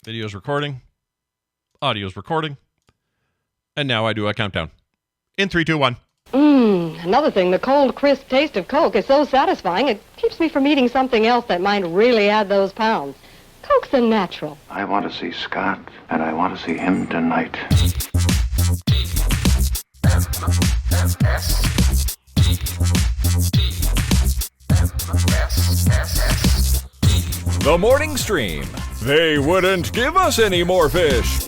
Video's recording. Audio's recording. And now I do a countdown. In 3, 2, 1. Another thing, the cold, crisp taste of Coke is so satisfying, it keeps me from eating something else that might really add those pounds. Coke's a natural. I want to see Scott, and I want to see him tonight. The morning stream. They wouldn't give us any more fish.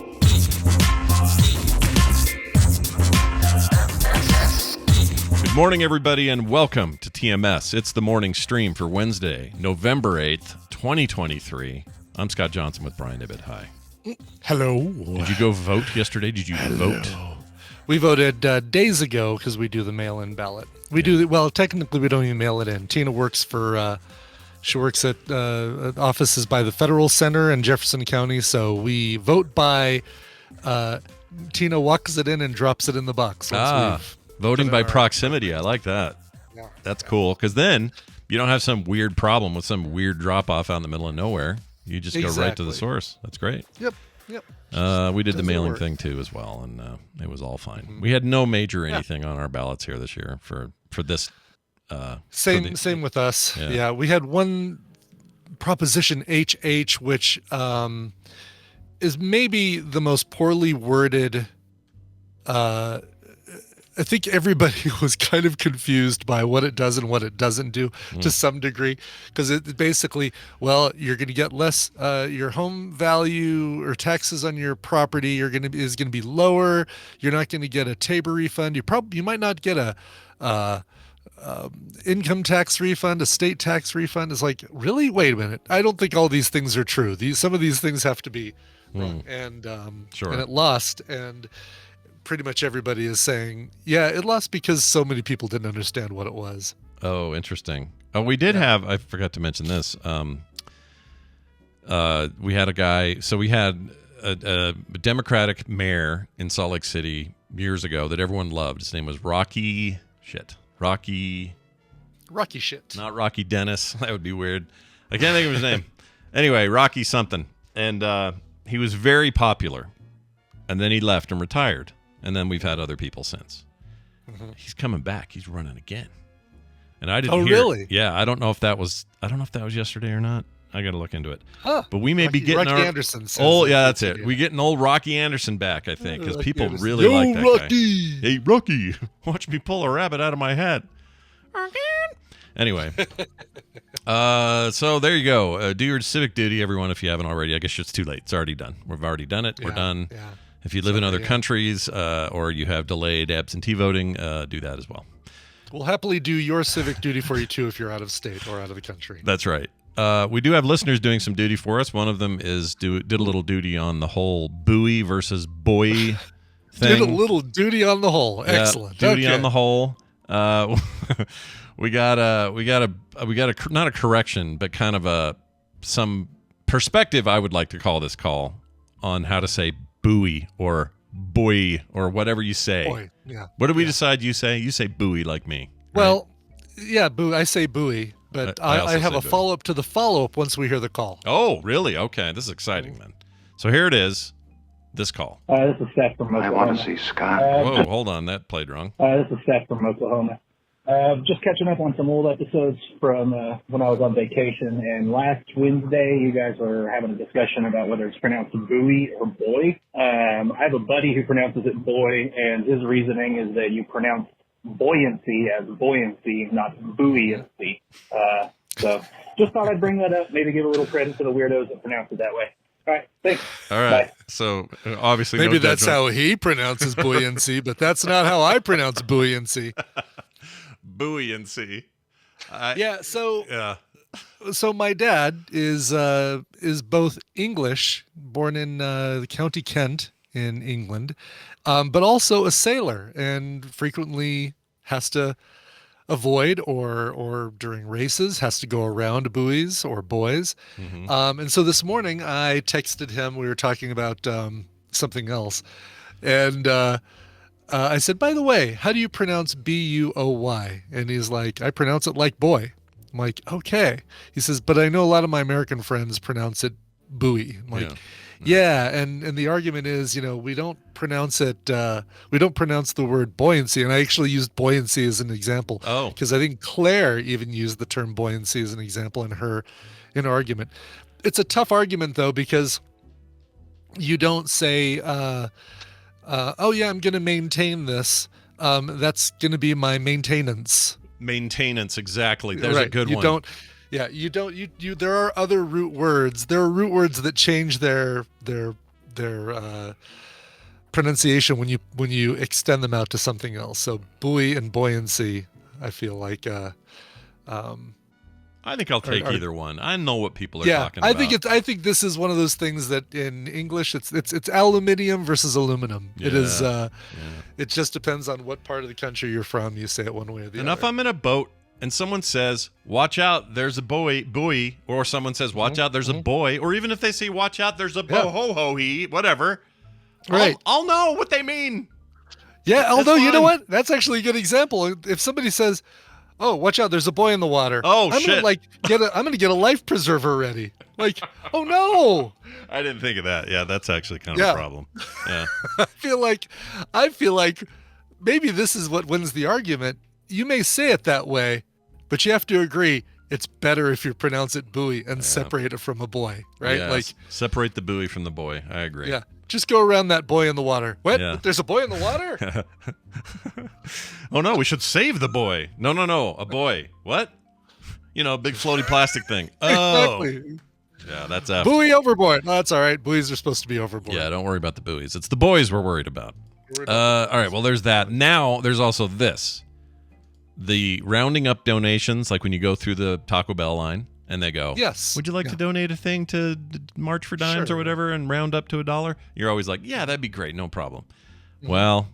Good morning, everybody, and welcome to TMS. It's the morning stream for Wednesday, November 8th, 2023. I'm Scott Johnson with Brian Ibbett. Hi. Hello. Did you go vote yesterday? Did you vote? We voted days ago because we do the mail-in ballot. Well, technically we don't even mail it in. Tina works for, she works at offices by the Federal Center in Jefferson County, so we vote by, Tina walks it in and drops it in the box. Voting by proximity. I like that. Yeah. That's cool, because then you don't have some weird problem with some weird drop-off out in the middle of nowhere. You just go right to the source. That's great. Yep. We did the mailing thing too as well, and it was all fine. Mm-hmm. We had no major anything on our ballots here this year for this. Same with us. Yeah, we had one proposition HH, which is maybe the most poorly worded. I think everybody was kind of confused by what it does and what it doesn't do to some degree, because it basically, you're going to get less, your home value or taxes on your property is going to be lower. You're not going to get a TABOR refund. You might not get a income tax refund, a state tax refund. Is like, really? Wait a minute. I don't think all these things are true. Some of these things have to be wrong. And sure. And it lost, and pretty much everybody is saying, it lost because so many people didn't understand what it was. Oh, interesting. Oh, we did have, I forgot to mention this. We had a guy, so we had a Democratic mayor in Salt Lake City years ago that everyone loved. His name was Rocky Shit. Not Rocky Dennis. That would be weird. I can't think of his name. Anyway, Rocky something. And he was very popular. And then he left and retired. And then we've had other people since. Mm-hmm. He's coming back. He's running again. And I didn't hear. Really? Yeah, I don't know if that was yesterday or not. I got to look into it. Huh. But we may be getting Rocky Anderson. That's it. Yeah. We getting old Rocky Anderson back, I think, because people really like that Rocky. guy. Hey, Rocky, watch me pull a rabbit out of my hat. Anyway, so there you go. Do your civic duty, everyone, if you haven't already. I guess it's too late. It's already done. We've already done it. We're done. Yeah. If you live in other countries or you have delayed absentee voting, do that as well. We'll happily do your civic duty for you, too, if you're out of state or out of the country. That's right. We do have listeners doing some duty for us. One of them did a little duty on the whole buoy versus buoy thing. Did a little duty on the whole. Excellent. Duty on the whole. We got a not a correction, but kind of some perspective. I would like to call this call on how to say buoy or buoy or whatever you say. Boy, yeah. What did we decide you say? You say buoy like me. Right? Well, yeah, buoy. I say buoy, but I have a follow-up to the follow-up once we hear the call. Oh, really? Okay, this is exciting then. So here it is, this call. This is Seth from Oklahoma. I want to see Scott. Whoa, hold on, that played wrong. This is Seth from Oklahoma. Just catching up on some old episodes from when I was on vacation. And last Wednesday, you guys were having a discussion about whether it's pronounced buoy or boy. I have a buddy who pronounces it boy, and his reasoning is that you pronounce buoyancy as buoyancy, not buoyancy. So just thought I'd bring that up, maybe give a little credit to the weirdos that pronounce it that way. All right, thanks. All right. Bye. So obviously, maybe no that's judgment. how he pronounces buoyancy, but that's not how I pronounce buoyancy. Buoyancy. So my dad is both English, born in the County Kent in England, but also a sailor, and frequently has to avoid or during races has to go around buoys or buoys. Mm-hmm. And so this morning I texted him. We were talking about something else, and I said, by the way, how do you pronounce B-U-O-Y? And he's like, I pronounce it like boy. I'm like, okay. He says, but I know a lot of my American friends pronounce it buoy. I'm like, Yeah, and the argument is, we don't pronounce it. We don't pronounce the word buoyancy, and I actually used buoyancy as an example. Oh. Because I think Claire even used the term buoyancy as an example in her argument. It's a tough argument though, because you don't say, "Oh yeah, I'm going to maintain this. That's going to be my maintenance." Maintenance, exactly. There's Right. a good you one. Don't, yeah, you don't. You. There are other root words. There are root words that change their pronunciation when you extend them out to something else. So buoy and buoyancy, I feel like. I think I'll take either one. I know what people are Yeah, talking about. I think this is one of those things that in English it's aluminium versus aluminum. It is. It just depends on what part of the country you're from. You say it one way or the And other. if I'm in a boat and someone says, "Watch out, there's a buoy," or someone says, "Watch out, there's a buoy," or even if they say, "Watch out, there's a Ho Ho Eee," whatever, Right. I'll know what they mean. Yeah, although you know fun. what? That's actually a good example. If somebody says, "Oh, watch out, there's a boy in the water." Oh, I'm shit. I'm gonna get a life preserver ready. Like, oh no. I didn't think of that. Yeah, that's actually kind of Yeah. a problem. Yeah. I feel like maybe this is what wins the argument. You may say it that way, but you have to agree it's better if you pronounce it buoy and separate it from a boy, right? Yes. Like, separate the buoy from the boy. I agree. yeah, just go around that boy in the water. What? Yeah. There's a boy in the water? Oh no, we should save the boy. No, a boy. What? Big floaty plastic thing. Oh, Exactly. yeah, that's F. Buoy overboard. No, that's all right. Buoys are supposed to be overboard. Yeah, don't worry about the buoys. It's the boys we're worried about. All right, well, there's that. Now, there's also this. The rounding up donations, like when you go through the Taco Bell line and they go, Yes. would you like to donate a thing to March for Dimes Sure. or whatever and round up to $1? You're always like, yeah, that'd be great. No problem. Well,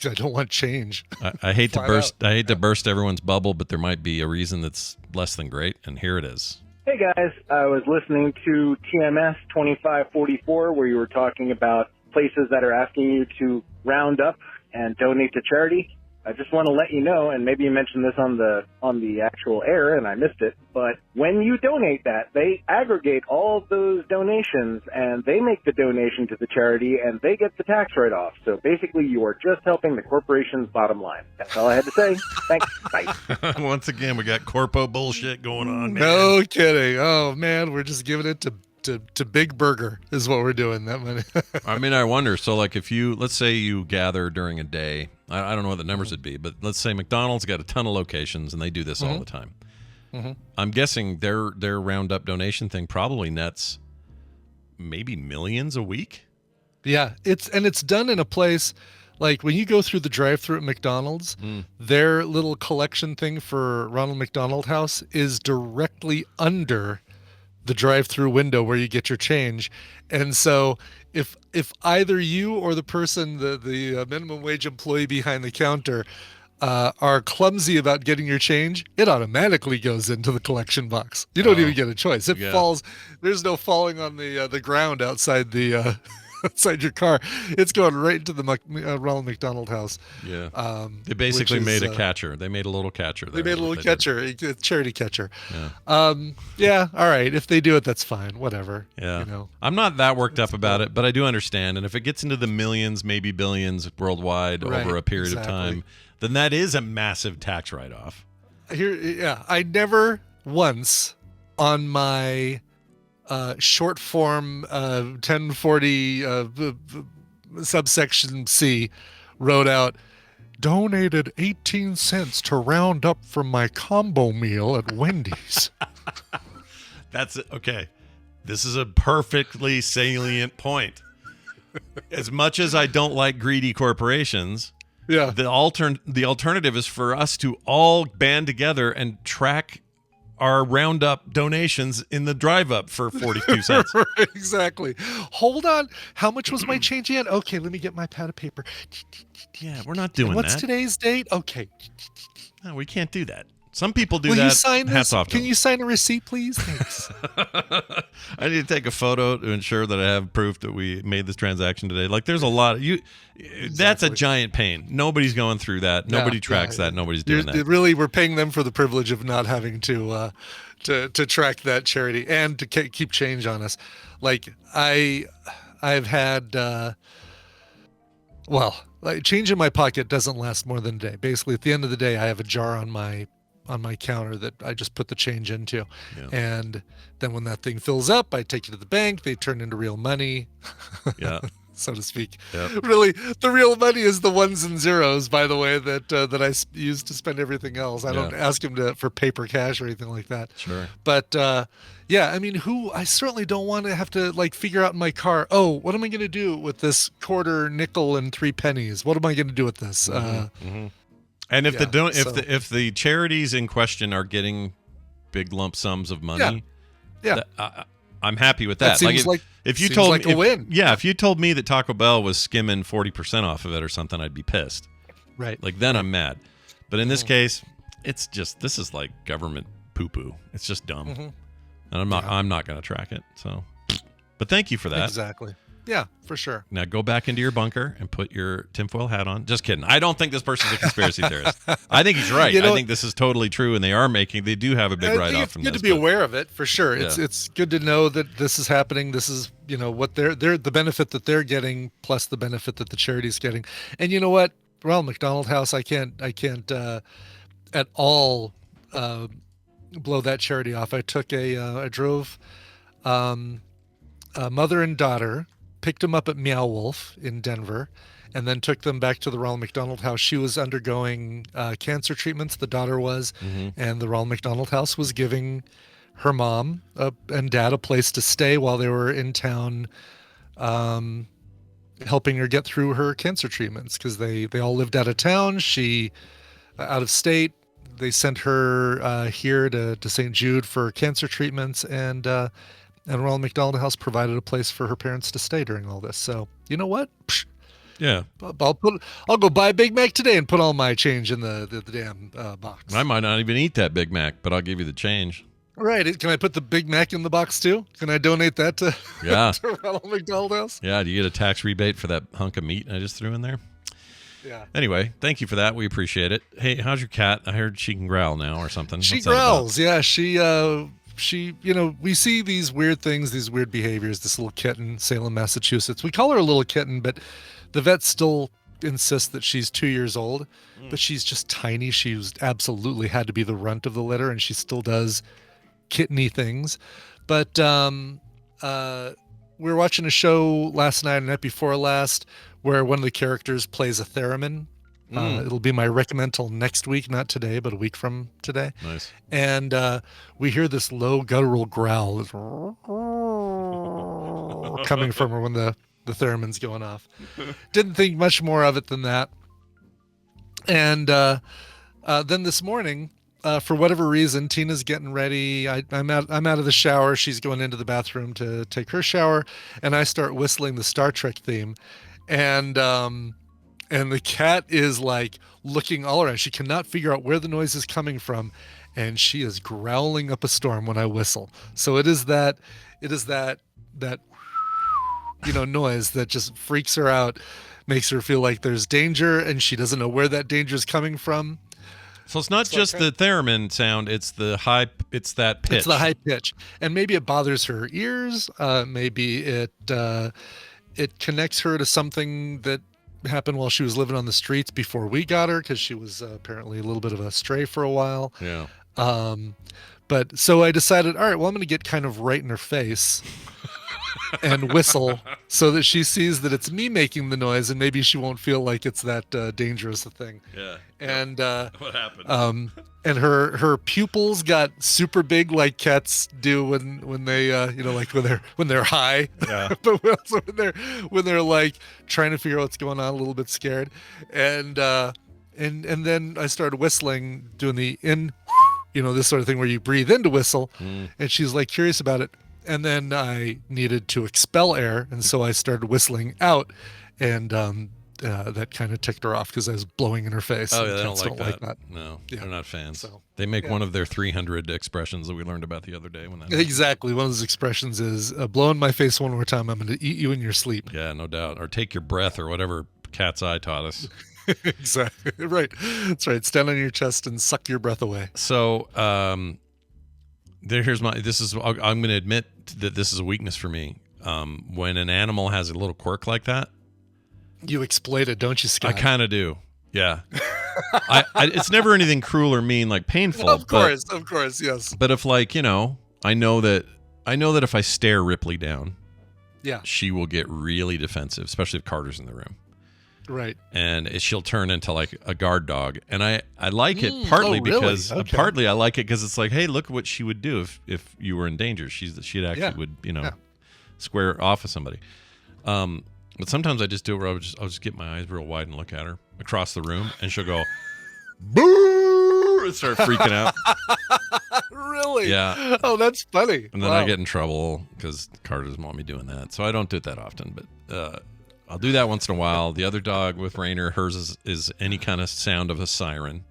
I don't want change. I hate to Flat burst. I hate to burst everyone's bubble, but there might be a reason that's less than great, and here it is. Hey guys, I was listening to TMS 2544 where you were talking about places that are asking you to round up and donate to charity. I just want to let you know, and maybe you mentioned this on the actual air and I missed it, but when you donate that, they aggregate all of those donations and they make the donation to the charity and they get the tax write-off. So basically you are just helping the corporation's bottom line. That's all I had to say. Thanks. Bye. Once again, we got corpo bullshit going on. Man. No kidding. Oh man, we're just giving it to Big Burger is what we're doing. That money. I mean, I wonder. So, like, let's say you gather during a day. I don't know what the numbers would be, but let's say McDonald's got a ton of locations and they do this all the time. I'm guessing their roundup donation thing probably nets maybe millions a week. Yeah, it's done in a place like when you go through the drive-thru at McDonald's, their little collection thing for Ronald McDonald House is directly under the drive-through window where you get your change. And so if either you or the person, the minimum wage employee behind the counter are clumsy about getting your change, it automatically goes into the collection box. You don't even get a choice. It falls. There's no falling on the ground outside the outside your car. It's going right into the Ronald McDonald House. Yeah. They basically made a catcher. They made a little catcher. They made a little catcher, a charity catcher. Yeah. Yeah. All right. If they do it, that's fine. Whatever. Yeah. I'm not that worked up about it, but I do understand. And if it gets into the millions, maybe billions worldwide over a period of time, then that is a massive tax write-off. I never once on my short form 1040 subsection C wrote out, donated 18 cents to round up from my combo meal at Wendy's. That's it. Okay. This is a perfectly salient point. As much as I don't like greedy corporations, the alternative is for us to all band together and track our roundup donations in the drive up for 42 cents. Exactly. Hold on. How much was my change in? Okay, let me get my pad of paper. Yeah, we're not doing What's that. today's date? Okay. No, we can't do that. Some people do Will that. you sign this? Hats off to Can them. you sign a receipt, please? Thanks. I need to take a photo to ensure that I have proof that we made this transaction today. Like, there's a lot of That's a giant pain. Nobody's going through that. Nobody tracks that. Nobody's doing that. Really, we're paying them for the privilege of not having to track that charity and to keep change on us. Like, I've had, like, change in my pocket doesn't last more than a day. Basically, at the end of the day, I have a jar on my counter that I just put the change into. Yeah. And then when that thing fills up, I take it to the bank. They turn into real money. Yeah. So to speak. Yep. Really, the real money is the ones and zeros, by the way, that I use to spend everything else. I don't ask him for paper cash or anything like that. Sure. But yeah, I mean, I certainly don't want to have to like figure out in my car, oh, what am I going to do with this quarter, nickel, and 3 pennies? What am I going to do with this? And if if the charities in question are getting big lump sums of money, I'm happy with that. Seems like if you told like me, a win. Yeah, if you told me that Taco Bell was skimming 40% off of it or something, I'd be pissed. Right. Like then I'm mad. But in this case, this is like government poo-poo. It's just dumb. And I'm not going to track it. So, but thank you for that. Exactly. Yeah, for sure. Now go back into your bunker and put your tinfoil hat on. Just kidding. I don't think this person's a conspiracy theorist. I think he's right. I think this is totally true, and they do have a big write-off from this. It's good to be aware of it, for sure. It's good to know that this is happening. This is, what they're the benefit that they're getting, plus the benefit that the charity's getting. And you know what? Ronald McDonald House, I can't at all blow that charity off. I drove a mother and daughter, picked them up at Meow Wolf in Denver, and then took them back to the Ronald McDonald House. She was undergoing cancer treatments, the daughter was, and the Ronald McDonald House was giving her mom and dad a place to stay while they were in town, helping her get through her cancer treatments, because they all lived out of town. She out of state. They sent her here to St. Jude for cancer treatments, and Ronald McDonald House provided a place for her parents to stay during all this. So you know what? Yeah, I'll go buy a Big Mac today and put all my change in the damn box. I might not even eat that Big Mac, but I'll give you the change. Right? Can I put the Big Mac in the box too? Can I donate that to to Ronald McDonald House? Yeah. Do you get a tax rebate for that hunk of meat I just threw in there? Yeah. Anyway, thank you for that. We appreciate it. Hey, how's your cat? I heard she can growl now or something. She growls. Yeah. She, we see these weird things, these weird behaviors, this little kitten, Salem, Massachusetts. We call her a little kitten, but the vet still insists that she's 2 years old, but she's just tiny. She's absolutely had to be the runt of the litter, and she still does kitteny things. But we were watching a show last night and night before last where one of the characters plays a theremin. It'll be my recommend till next week, not today, but a week from today. Nice. And we hear this low guttural growl coming from her when the theremin's going off. Didn't think much more of it than that. And then this morning, for whatever reason, Tina's getting ready. I'm out of the shower. She's going into the bathroom to take her shower, and I start whistling the Star Trek theme, and the cat is like looking all around. She cannot figure out where the noise is coming from, and she is growling up a storm when I whistle. So it is that noise that just freaks her out, makes her feel like there's danger, and she doesn't know where that danger is coming from. So it's not just the theremin sound; it's that pitch. It's the high pitch, and maybe it bothers her ears. Maybe it connects her to something that happened while she was living on the streets before we got her, because she was apparently a little bit of a stray for a while. Yeah. But so I decided, all right, well, I'm going to get kind of right in her face and whistle so that she sees that it's me making the noise, and maybe she won't feel like it's that dangerous a thing. Yeah. And what happened? And her pupils got super big, like cats do when they like when they're high. Yeah. But also when they're like trying to figure out what's going on, a little bit scared. And then I started whistling, doing the this sort of thing where you breathe in to whistle, and she's like curious about it. And then I needed to expel air, and so I started whistling out, and that kind of ticked her off because I was blowing in her face. Oh, yeah, they don't like that. No, yeah. They're not fans. So, they make one of their 300 expressions that we learned about the other day. Exactly. One of those expressions is, blow in my face one more time, I'm going to eat you in your sleep. Yeah, no doubt. Or take your breath, or whatever Cat's Eye taught us. Exactly. Right. That's right. Stand on your chest and suck your breath away. So, I'm going to admit that this is a weakness for me. when an animal has a little quirk like that. You exploit it, don't you, Scott? I kind of do. Yeah. It's never anything cruel or mean, like painful. Of course, yes. But if, like, I know that if I stare Ripley down, she will get really defensive, especially if Carter's in the room. Right. And she'll turn into like a guard dog. And I like it partly because partly I like it because it's like, hey, look what she would do if you were in danger. She'd actually would, square off with somebody. But sometimes I just do it where I'll just get my eyes real wide and look at her across the room, and she'll go, boo, and start freaking out. Really? Yeah. Oh, that's funny. And then I get in trouble because Carter doesn't want me doing that. So I don't do it that often, but I'll do that once in a while. The other dog with Rainer, hers is any kind of sound of a siren.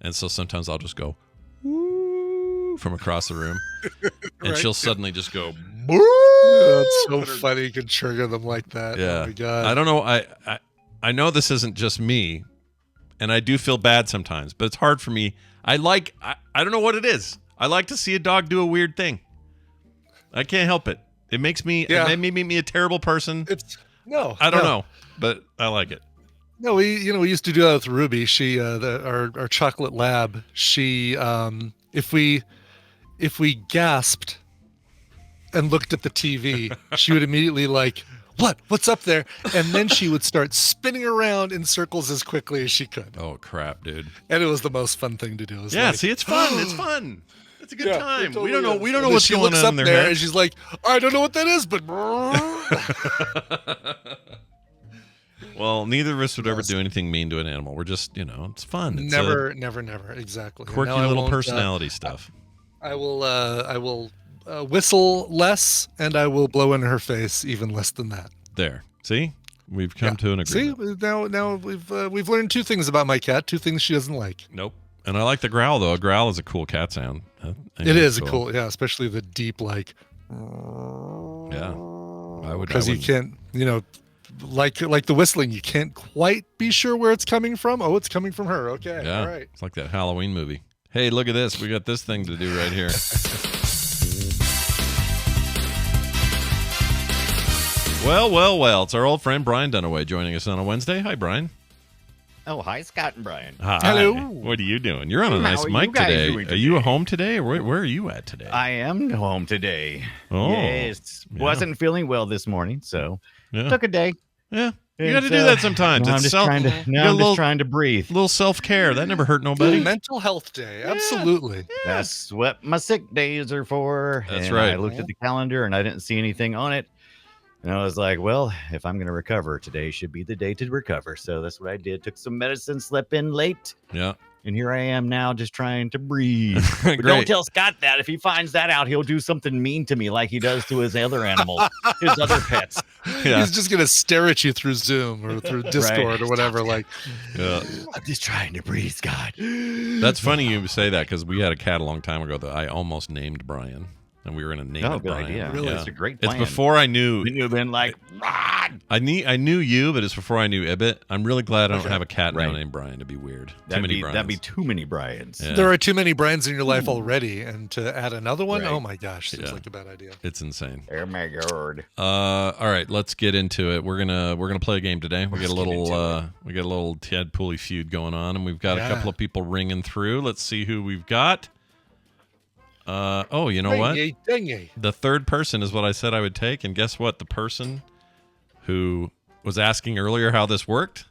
And so sometimes I'll just go, woo, from across the room. And she'll suddenly just go, boo. That's so funny. You can trigger them like that. Yeah. Oh, my God. I don't know. I know this isn't just me, and I do feel bad sometimes, but it's hard for me. I don't know what it is. I like to see a dog do a weird thing. I can't help it. It makes me, it made me a terrible person. I don't know, but I like it. No, we used to do that with Ruby. She, our chocolate lab. She, if we gasped and looked at the TV, she would immediately like, what's up there? And then she would start spinning around in circles as quickly as she could. Oh crap, dude! And it was the most fun thing to do. See, it's fun. It's fun. It's a good time. Totally we don't know what's going on in their head. And she's like, I don't know what that is, but. Well, neither of us would ever do anything mean to an animal. We're just, it's fun. It's never. Exactly. Quirky little personality stuff. I will whistle less, and I will blow in her face even less than that. There. See? We've come to an agreement. See? Now we've learned two things about my cat, two things she doesn't like. Nope. And I like the growl, though. A growl is a cool cat sound. It is cool, especially the deep, like... Yeah. Because you can't, like the whistling, you can't quite be sure where it's coming from. Oh, it's coming from her. Okay, yeah. All right. It's like that Halloween movie. Hey, look at this. We got this thing to do right here. Well. It's our old friend Brian Dunaway joining us on a Wednesday. Hi, Brian. Oh, hi, Scott and Brian. Hi. Hello. What are you doing? You're on a nice mic today. Are you home today, or where are you at today? I am home today. Oh. Yes. Wasn't feeling well this morning, so took a day. Yeah. You got to do that sometimes. I'm just trying to breathe. A little self-care. That never hurt nobody. Mental health day. Absolutely. Yeah. That's what my sick days are for. That's right. I looked at the calendar and I didn't see anything on it. And I was like, well, if I'm going to recover, today should be the day to recover. So that's what I did. Took some medicine, slept in late. Yeah. And here I am now just trying to breathe. But don't tell Scott that. If he finds that out, he'll do something mean to me like he does to his other animals, his other pets. Yeah. He's just going to stare at you through Zoom or through Discord or whatever. I'm just trying to breathe, Scott. That's funny you say that because we had a cat a long time ago that I almost named Brian. And we were going to name it Brian. Idea. Really? It's a great plan. It's before I knew. Then you've been like, Rod! I knew you, but it's before I knew Ibbot. I'm really glad I don't have a cat now named Brian. It'd be weird. Too many Brians. That'd be too many Brians. Yeah. There are too many Brians in your life already, and to add another one, oh my gosh, seems like a bad idea. It's insane. Oh my God. All right, let's get into it. We're gonna play a game today. We got a little Tadpool Feud going on, and we've got a couple of people ringing through. Let's see who we've got. You know what? The third person is what I said I would take, and guess what? The person who was asking earlier how this worked,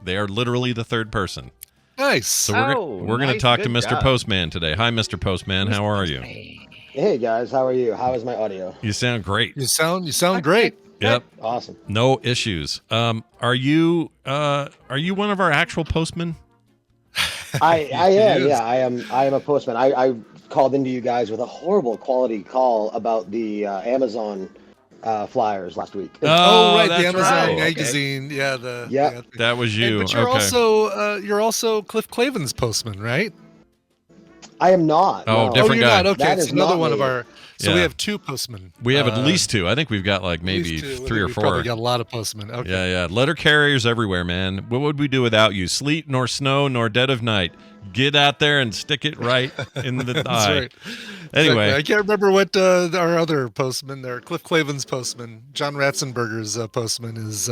they are literally the third person. Nice. So we're going to talk to Mr. Postman today. Hi, Mr. Postman. How are you? Hey guys, how are you? How is my audio? You sound great. You sound great. Yep. Awesome. No issues. Are you one of our actual postmen? I am. Yeah, I am a postman. I called into you guys with a horrible quality call about the Amazon flyers last week. Oh, right, that's the Amazon right. magazine. Okay. Yeah, that was you. But you're also Cliff Clavin's postman, right? I am not. Oh, no. different you're guy. not. Okay, That it's is another not one of me. our. So we Yeah. have 2 postmen. We have at least 2. I think we've got like At maybe least 2. 3 or We've 4. probably got a lot of postmen. Okay. Yeah. Letter carriers everywhere, man. What would we do without you? Sleet, nor snow, nor dead of night. Get out there and stick it right in the That's eye. right. Anyway. Exactly. I can't remember what our other postman there, Cliff Clavin's postman, John Ratzenberger's postman is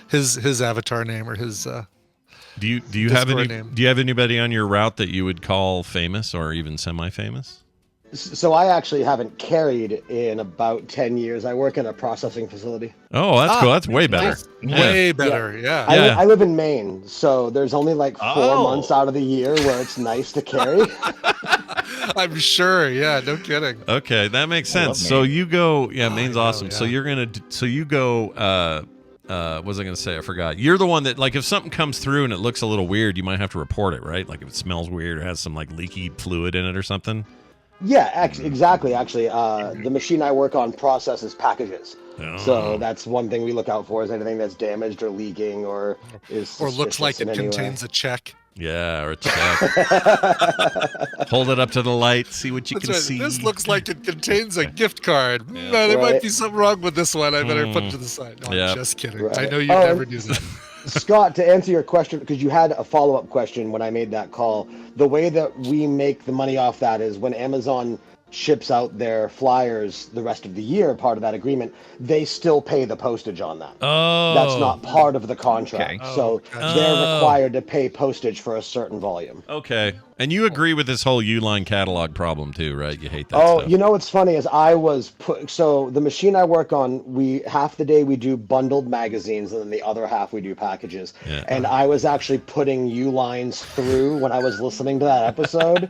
his avatar name or his. Do you have Discord any? name. Do you have anybody on your route that you would call famous or even semi-famous? So I actually haven't carried in about 10 years. I work in a processing facility. Oh, that's cool. That's way better. Yeah. Way better. Yeah. Yeah. I live in Maine, so there's only like 4 Oh. months out of the year where it's nice to carry. I'm sure. Yeah. No kidding. Okay, that makes I love sense. So Maine. you go. Yeah, Oh, Maine's I know, awesome. So yeah. you're gonna. So you go. What was I gonna say? I forgot. You're the one that, like, if something comes through and it looks a little weird, you might have to report it, right? Like if it smells weird or has some like leaky fluid in it or something. Yeah, exactly. Actually, the machine I work on processes packages. Oh. So that's one thing we look out for, is anything that's damaged or leaking or is Or looks suspicious like in it any way. contains a check. Yeah, or a check. Hold it up to the light, see what you That's can right. see. This looks like it contains a gift card. There might Right. be something wrong with this one. I better put it to the side. No, Yeah. I'm just kidding. Right. I know you'd Oh, never and- do that. Scott, to answer your question, because you had a follow-up question when I made that call, the way that we make the money off that is when Amazon ships out their flyers the rest of the year, part of that agreement, they still pay the postage on that. Oh, That's not part of the contract. Okay. So gotcha. they're required to pay postage for a certain volume. okay. And you agree with this whole Uline catalog problem too, right? You hate that Oh, stuff. you know what's funny is so the machine I work on, half the day we do bundled magazines and then the other half we do packages. Yeah. And I was actually putting U-lines through when I was listening to that episode.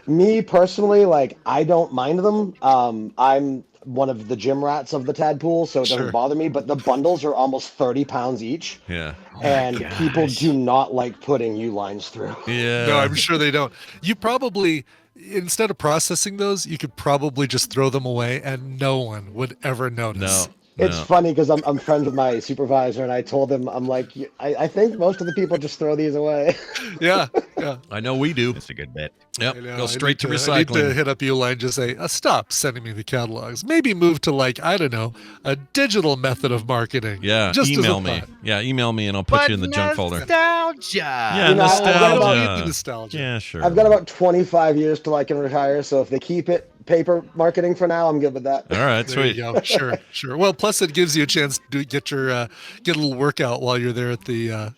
Me personally, like, I don't mind them. I'm one of the gym rats of the Tadpool, so it doesn't Sure. bother me, but the bundles are almost 30 pounds each. Yeah. And people do not like putting U-lines through. Yeah. No, I'm sure they don't. You probably, instead of processing those, you could probably just throw them away and no one would ever notice. No. It's funny because I'm friends with my supervisor, and I told him, I'm like, I think most of the people just throw these away. Yeah. Yeah. I know we do. That's a good bet. Yep. I know, Go I straight to need I need to recycling. hit up Uline, just say, stop sending me the catalogs. Maybe move to, like, I don't know, a digital method of marketing. Yeah. Just as a Email me. thought. Yeah. Email me and I'll put you in the junk folder. Nostalgia. Yeah. You know, I've got about- Nostalgia. Nostalgia. Yeah. Sure. I've got about 25 years till I can retire, so if they keep it paper marketing for now, I'm good with that. All right. There you Sweet. go. Sure, sure. Well, plus it gives you a chance to get a little workout while you're there at the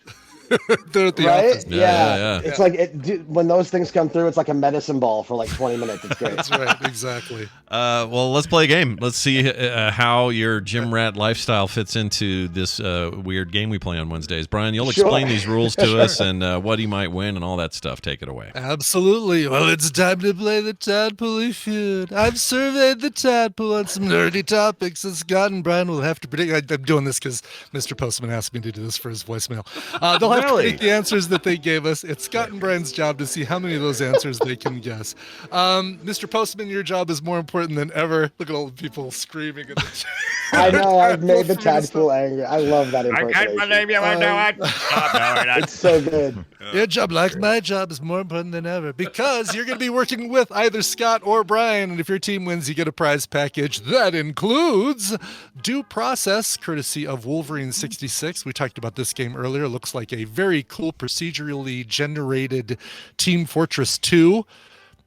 there at the Right? office. Yeah. It's like when those things come through, it's like a medicine ball for like 20 minutes. It's great. That's right. Exactly. Well, let's play a game. Let's see how your gym rat lifestyle fits into this weird game we play on Wednesdays. Brian, you'll Sure. explain these rules to us and what he might win and all that stuff. Take it away. Absolutely. Well, it's time to play the Tadpool Feud. I've surveyed the Tadpool on some nerdy topics, and Scott and Brian will have to predict. I'm doing this because Mr. Postman asked me to do this for his voicemail. They'll have to predict the answers that they gave us. It's Scott and Brian's job to see how many of those answers they can guess. Mr. Postman, your job is more important than ever. Look at all the people screaming in the chat. I know, I've made the Tadpool angry. I love that I impersonation. can't believe you would do it. Stop doing it. It's so good. Your job, like my job, is more important than ever because you're going to be working with either Scott or Brian. And if your team wins, you get a prize package that includes Due Process, courtesy of Wolverine66. We talked about this game earlier. It looks like a very cool procedurally generated Team Fortress 2.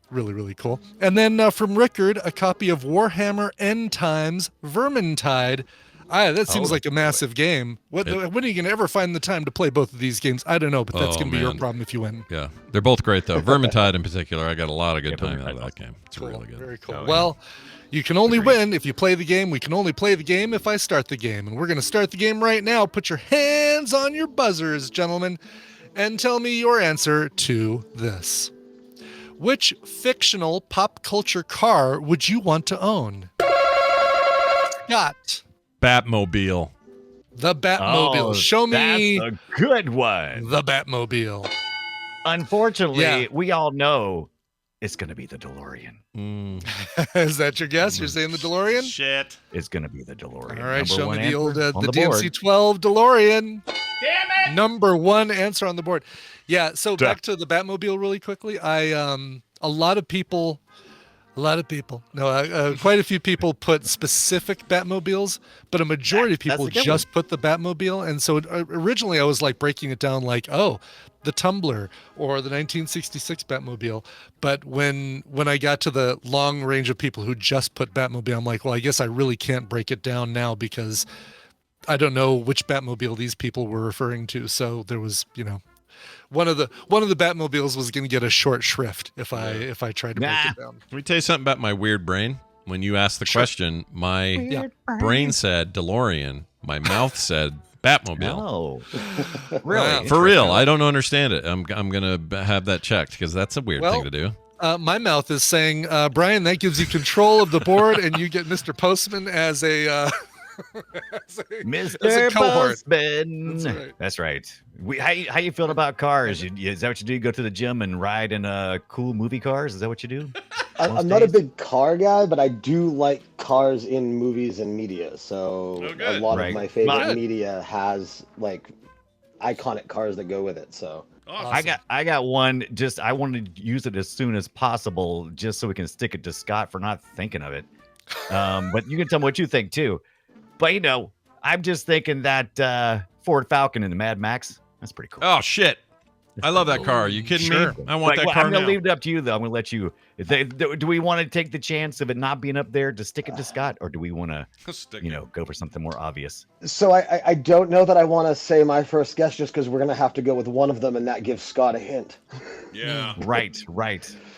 Really, really cool. And then from Rickard, a copy of Warhammer End Times Vermintide. That seems like a massive game. When are you going to ever find the time to play both of these games? I don't know, but that's going to be your man. problem if you win. Yeah. They're both great, though. Vermintide in particular, I got a lot of good time out of Vermintide's that game. It's really good. Very cool. Well, you can only win if you play the game. We can only play the game if I start the game. And we're going to start the game right now. Put your hands on your buzzers, gentlemen, and tell me your answer to this. Which fictional pop culture car would you want to own? Scott. Batmobile. The Batmobile. Oh, Show me That's a good one. the Batmobile. Unfortunately, Yeah. we all know it's going to be the DeLorean. Is that your guess? You're saying the DeLorean? Shit. It's going to be the DeLorean. All right, Number show one me the answer old on the the board. DMC-12 DeLorean. Number one answer on the board. Yeah. So back to the Batmobile really quickly. Quite a few people put specific Batmobiles, but a majority of people just put the Batmobile. And so originally I was like breaking it down like, oh, the Tumbler or the 1966 Batmobile. But when I got to the long range of people who just put Batmobile, I'm like, well, I guess I really can't break it down now because I don't know which Batmobile these people were referring to. So there was, one of the Batmobiles was going to get a short shrift if I tried to break it down. Let me tell you something about my weird brain. When you asked the question, my brain said DeLorean. My mouth said Batmobile. Oh, really? For real. I don't understand it. I'm going to have that checked because that's a weird thing to do. My mouth is saying, Brian, that gives you control of the board, and you get Mr. Postman as a Mr. cohort. Postman. That's right. How you feeling about cars? Is that what you do? You go to the gym and ride in cool movie cars? Is that what you do? I'm not a big car guy, but I do like cars in movies and media. So a lot of my favorite media has like iconic cars that go with it. So awesome. I got one. Just I wanted to use it as soon as possible, just so we can stick it to Scott for not thinking of it. But you can tell me what you think too. But I'm just thinking that Ford Falcon in the Mad Max. That's pretty cool. Oh shit! I love that car. Are you kidding me? I want that car I'm gonna now. leave it up to you though. I'm gonna let you. Do we want to take the chance of it not being up there to stick it to Scott, or do we want to, go for something more obvious? So I don't know that I want to say my first guess just because we're gonna have to go with one of them, and that gives Scott a hint. Yeah. Right.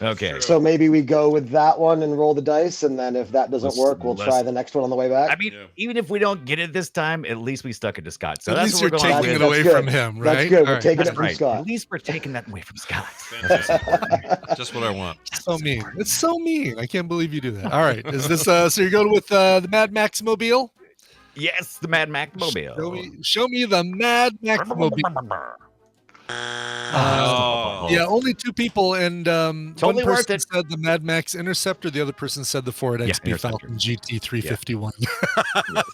Okay. So maybe we go with that one and roll the dice, and then if that doesn't work, we'll try the next one on the way back. I mean, even if we don't get it this time, at least we stuck it to Scott. So at that's least what you're we're going taking with. it away from him, right? That's good. We're All taking it from Scott. At least we're taking that away from Scott. Just what I want. So mean. It's so mean. I can't believe you do that. All right. Is this so you're going with the Mad Max Mobile? Yes, the Mad Max Mobile. Show me the Mad Max Mobile. Yeah, only two people, and Totally one worth person it. said the Mad Max Interceptor, the other person said the Ford XP Interceptor. Falcon GT351.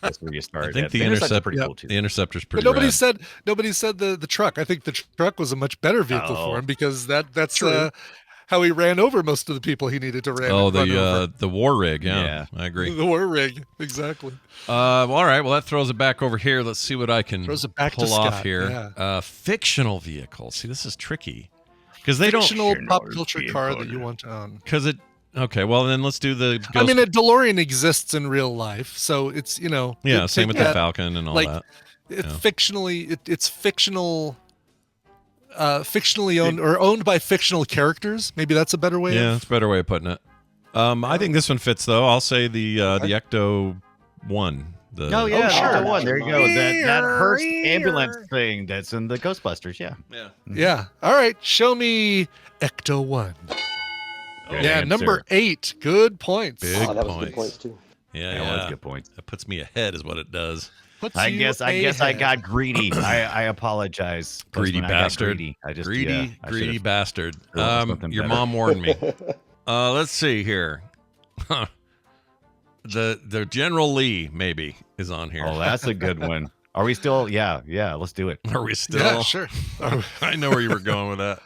That's where you started. I think at. the Interceptor's Interceptor, cool too. the Interceptor's But pretty rad. nobody said the truck. I think the truck was a much better vehicle for him because that's how he ran over most of the people he needed to run over. The war rig. Yeah, I agree. The war rig, exactly. All right. Well, that throws it back over here. Let's see what I can Throws it back to pull off Scott, here. yeah. Fictional vehicles. See, this is tricky because they Fictional don't. pop culture car that you want to own. Because it. Okay. Well, then let's do the. I mean, a DeLorean exists in real life, so it's Yeah. Same with the Falcon and all that. It's fictionally. It's fictional. Fictionally owned or owned by fictional characters. Maybe that's a better way. Yeah, that's a better way of putting it. I think this one fits though. I'll say the Ecto 1. Sure. sure. One. There you go. That Hearst ambulance thing that's in the Ghostbusters. Yeah. Yeah. All right. Show me Ecto 1. Good Yeah. answer. Number 8. Good points. Big that was points. good points too. Yeah, That was good points. That puts me ahead, is what it does. Puts I you guess I ahead. got greedy. I apologize. Greedy Postman, I got bastard. Greedy. I just Greedy I greedy should've bastard. thought of something Your better. mom warned me. Let's see here. The General Lee maybe is on here. Oh, that's a good one. Are we still? Yeah. Let's do it. Are we still? Yeah, sure. I know where you were going with that.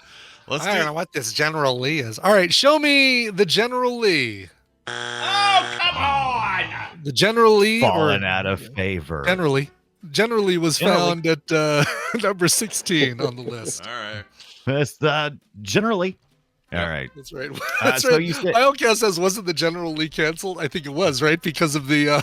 Let's I don't know what this General Lee is. All right, show me the General Lee. Oh, come on! The General Lee, Falling out of favor. generally was found at number 16 on the list. All right. That's generally. All right. That's right. So right. you said- My own guess says, wasn't the General Lee canceled? I think it was, right? Because of the.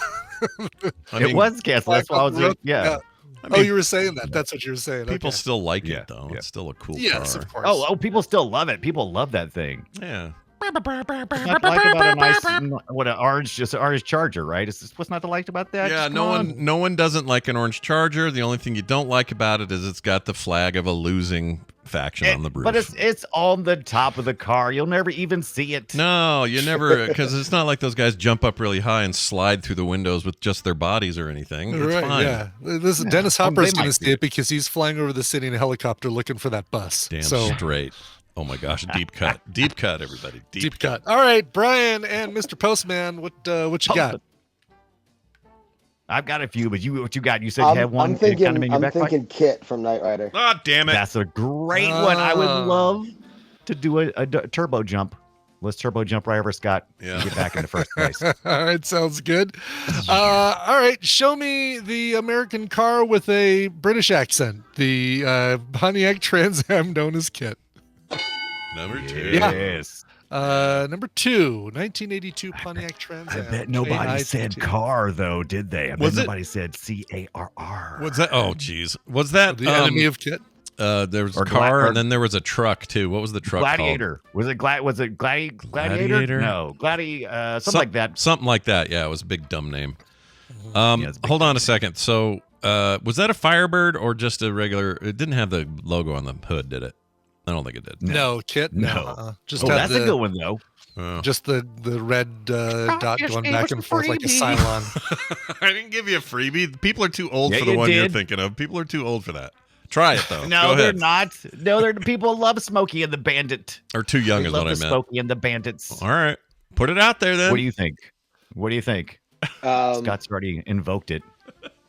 It was canceled. That's why I was like, yeah. I mean, you were saying that. That's what you were saying. people okay. still like Yeah, it though. yeah. It's still a cool Yes, car. of course. Oh, people still love it. People love that thing. Yeah. What's not to like about a nice, what an orange Charger, right? What's not to like about that? Yeah, Just no come one no one doesn't like an orange Charger. The only thing you don't like about it is it's got the flag of a losing faction on the roof. But it's on the top of the car. You'll never even see it. No, you never, because it's not like those guys jump up really high and slide through the windows with just their bodies or anything. It's Right, fine. yeah. Listen, Dennis they Hopper's going might to see be. it because he's flying over the city in a helicopter looking for that bus. Damn so, straight. Oh my gosh, deep cut. Deep cut, everybody. deep cut. All right, Brian and Mr. Postman, what you got? I've got a few, but what you got? You said you had one. I'm thinking, kind of in your back thinking Kit from Knight Rider. Ah, damn it. That's a great one. I would love to do a turbo jump. Let's turbo jump right over Scott. Yeah. Get back into first place. All right, sounds good. All right, show me the American car with a British accent. The Pontiac Trans Am known as Kit. Number 2. Yes. Number 2, 1982 Pontiac Trans Am. I bet nobody said car though, did they? I bet Was it? nobody said CARR. What's that? Oh, geez. Was that The enemy of Kit. There was a car, and then there was a truck too. What was the truck Gladiator. called? Was it Gladiator? No, something like that. Something like that. Yeah, it was a big dumb name. Hold on a second. So, was that a Firebird or just a regular? It didn't have the logo on the hood, did it? I don't think it did. No, Kit. No. Just That's a good one though. Just the red dot going back and forth like a Cylon. I didn't give you a freebie. People are too old Yeah, for the you one you're did. thinking of. People are too old for that. Try it though. No, Go they're ahead. not. No, people love Smokey and the Bandit. Or too young They is love what I the meant. Smokey and the Bandits. All right, put it out there then. What do you think? Scott's already invoked it.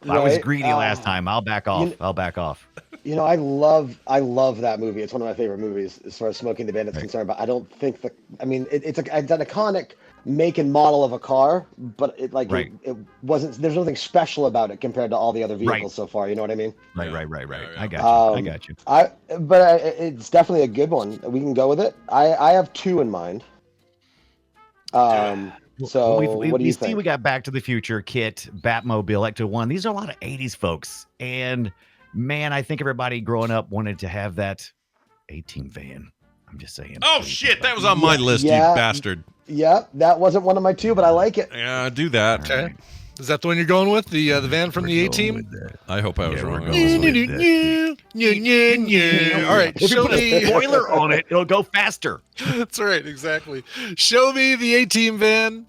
I was Right, greedy last time. I'll back off. I'll back off. You know, I love that movie. It's one of my favorite movies as far as Smoking the Bandit's concerned. But I don't think it's an iconic make and model of a car, but it wasn't. There's nothing special about it compared to all the other vehicles so far. You know what I mean? Right. I got you. It's definitely a good one. We can go with it. I have 2 in mind. So what do you think? We got Back to the Future, Kit, Batmobile, Ecto 1. These are a lot of 80s folks. And man, I think everybody growing up wanted to have that A-Team van. I'm just saying. Oh shit, that was on my list, you bastard. Yeah, that wasn't one of my 2, but I like it. Yeah, do that. Okay. Is that the one you're going with? The van from the A-Team? I hope I was wrong. All right. If you put a spoiler on it, it'll go faster. That's right, exactly. Show me the A-Team van.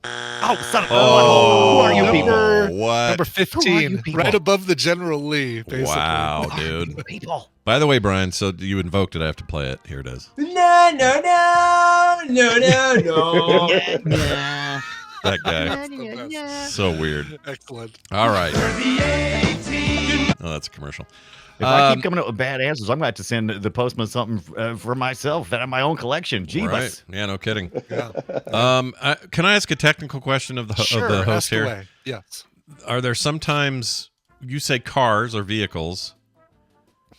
Oh, son of a who are you people? What? Number 15, right above the General Lee, basically. Wow, dude. People. By the way, Brian, so you invoked it. I have to play it. Here it is. No. That guy. So weird. Excellent. All right. Oh, that's a commercial. If I keep coming up with bad answers, I'm going to have to send the postman something for myself out of my own collection. Jeebus. Right. Yeah, no kidding. Yeah. Can I ask a technical question of the host ask here? away. Yes. Are there sometimes you say cars or vehicles?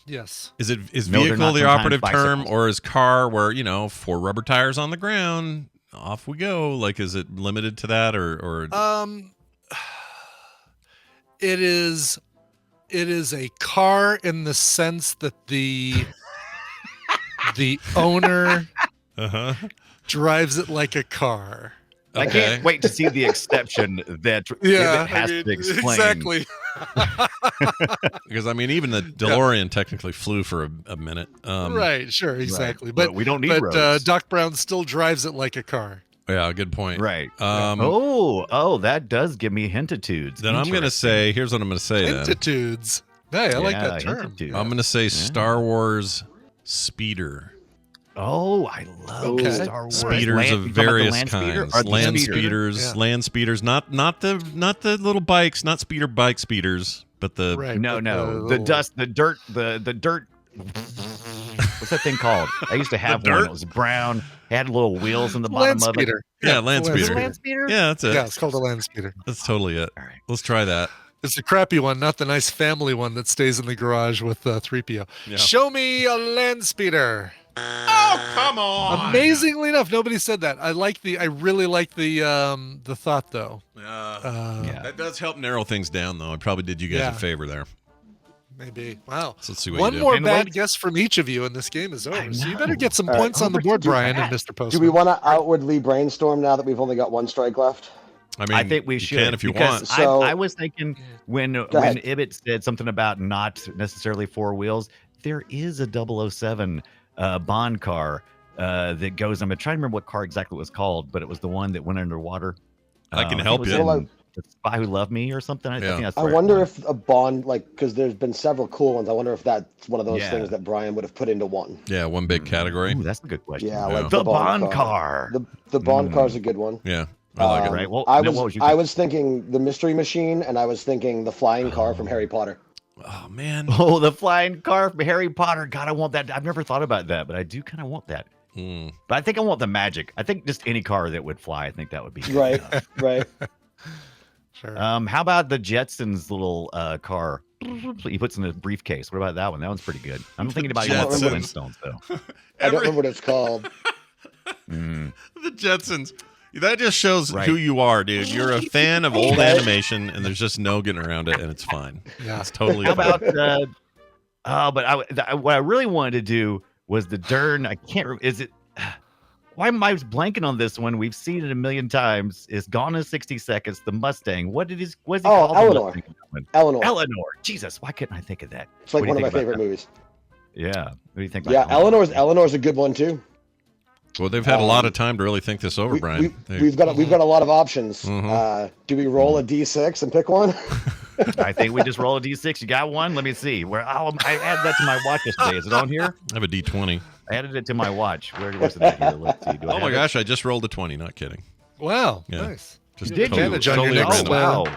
Yes. Is No, they're vehicle not. the Sometimes operative term, bicycles. or is car where 4 rubber tires on the ground, off we go? Like, is it limited to that, or? It is a car in the sense that the owner drives it like a car. I can't wait to see the exception that it has to explain. Exactly. Because even the DeLorean technically flew for a minute. Right, sure, exactly. But we don't need roads. But Doc Brown still drives it like a car. Yeah, good point. Right. Oh, that does give me hintitudes. Then I'm going to say, here's what I'm going to say then. Hintitudes. Hey, I like that term. I'm going to say Star Wars Speeder. Oh, I love Star Wars. Speeders of various kinds. Land speeders, not the little bikes, not speeder bike speeders, but the the dirt. What's that thing called? I used to have one. It was brown. It had little wheels in the bottom of it. Yeah, land speeder. Land speeder? Yeah, that's it. Yeah, it's called a land speeder. That's totally it. All right. Let's try that. It's a crappy one, not the nice family one that stays in the garage with 3PO. Yeah. Show me a land speeder. Oh, come on. Amazingly enough, nobody said that. I really like the thought though. That does help narrow things down, though. I probably did you guys a favor there. Maybe. Wow. So let's see what One you do. more bad guess from each of you, and this game is over. So you better get some points on the board, Brian and Mr. Postman. Do we want to outwardly brainstorm now that we've only got 1 strike left? I think we should. You can if you want. So- I was thinking when ahead. Ibbett said something about not necessarily 4 wheels, there is a 007 Bond car that goes. I'm trying to remember what car exactly it was called, but it was the one that went underwater. I can think help it you. was in The Spy Who Loved Me or something. I think that's I the right wonder one. if a Bond, because there's been several cool ones. I wonder if that's one of those things that Brian would have put into one. Yeah, one big category. Ooh, that's a good question. Yeah, like the Bond car. The Bond car's a good one. Yeah. I like it. Right. Well, I then was what was you I thinking? was thinking the Mystery Machine, and I was thinking the flying car from Harry Potter. Oh man. Oh, the flying car from Harry Potter. God, I want that. I've never thought about that, but I do kind of want that. Mm. But I think I want the magic. I think just any car that would fly. I think that would be good Right, enough. right. Sure. How about the Jetsons' little car? He puts in a briefcase. What about that one? That one's pretty good. I'm thinking about the Jetsons. Flintstones though. I don't remember what it's called. The Jetsons. That just shows Right. who you are, dude. You're a fan of old animation, and there's just no getting around it, and it's fine. Yeah. It's totally How fine. about what I really wanted to do was the Dern. I can't. Is it? Why am I blanking on this one? We've seen it a million times. It's Gone in 60 Seconds. The Mustang. What's he called? the Eleanor. Mustang? Eleanor. Eleanor. Jesus, why couldn't I think of that? It's like What do one you of my think about favorite movies. that? Yeah. What do you think about Yeah, Eleanor's a good one too. Well, they've had a lot of time to really think this over, Brian. We've got a lot of options. Mhm. Do we roll a d6 and pick one? I think we just roll a d6. You got one? Let me see. I added that to my watch yesterday. Is it on here? I have a D20. I added it to my watch. Where's it at here? Let's see. Do I Oh have my it? gosh, I just rolled a 20. Not kidding. Wow. Yeah. Nice. Just Did you? Advantage on your totally next random.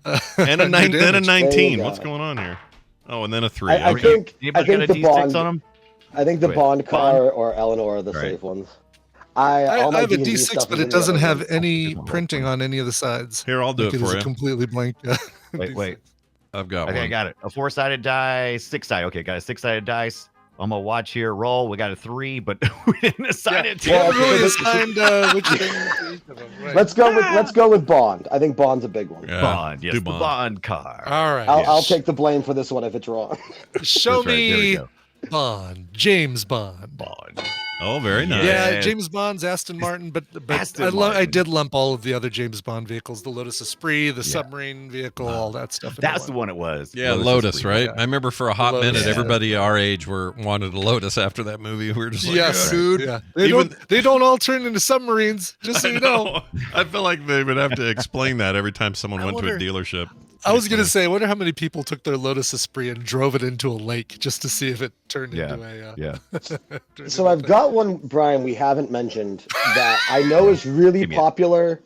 Wow. And a New then a damage. 19. There you What's go. going on here? Oh, and then a 3. I Okay. think Anybody got a the d6 Bond. on them? I think the Wait, Bond car Bond? or Eleanor are the Right. safe ones. I All my have a D&D D6, stuff but is it in the doesn't other have ones. any printing on any of the sides. Here, I'll do Like it it is for a you. completely blank. Wait. I've got Okay, I one. got it. A 4-sided die, 6-sided. Okay, got a 6-sided dice. I'm gonna watch here. Roll. We got a 3, but we didn't assign it to. Well, Never really okay, assigned which thing to each of them. Right. Let's go with Bond. I think Bond's a big one. Yeah, Bond. Yes, do the Bond car. All right. I'll take the blame for this one if it's wrong. Show That's right, there we me go. Bond. James Bond. Bond. Oh, very nice. Yeah, Yes. James Bond's Aston Martin, but Aston I Martin. did lump all of the other James Bond vehicles: the Lotus Esprit, the submarine vehicle, all that stuff. into That's the one. one it was. Yeah, Lotus, Esprit. right? Yeah. I remember for a hot Lotus, minute, yeah. everybody our age wanted a Lotus after that movie. We were just like, Yes, "Yeah, dude. Yeah. Even- They don't all turn into submarines. Just so I you know. know. I feel like they would have to explain that every time someone I went to a wonder- dealership. I was gonna say, I wonder how many people took their Lotus Esprit and drove it into a lake just to see if it turned Yeah, into a. Yeah. turned So into I've a- got one, Brian, we haven't mentioned that I know is really Give me it. popular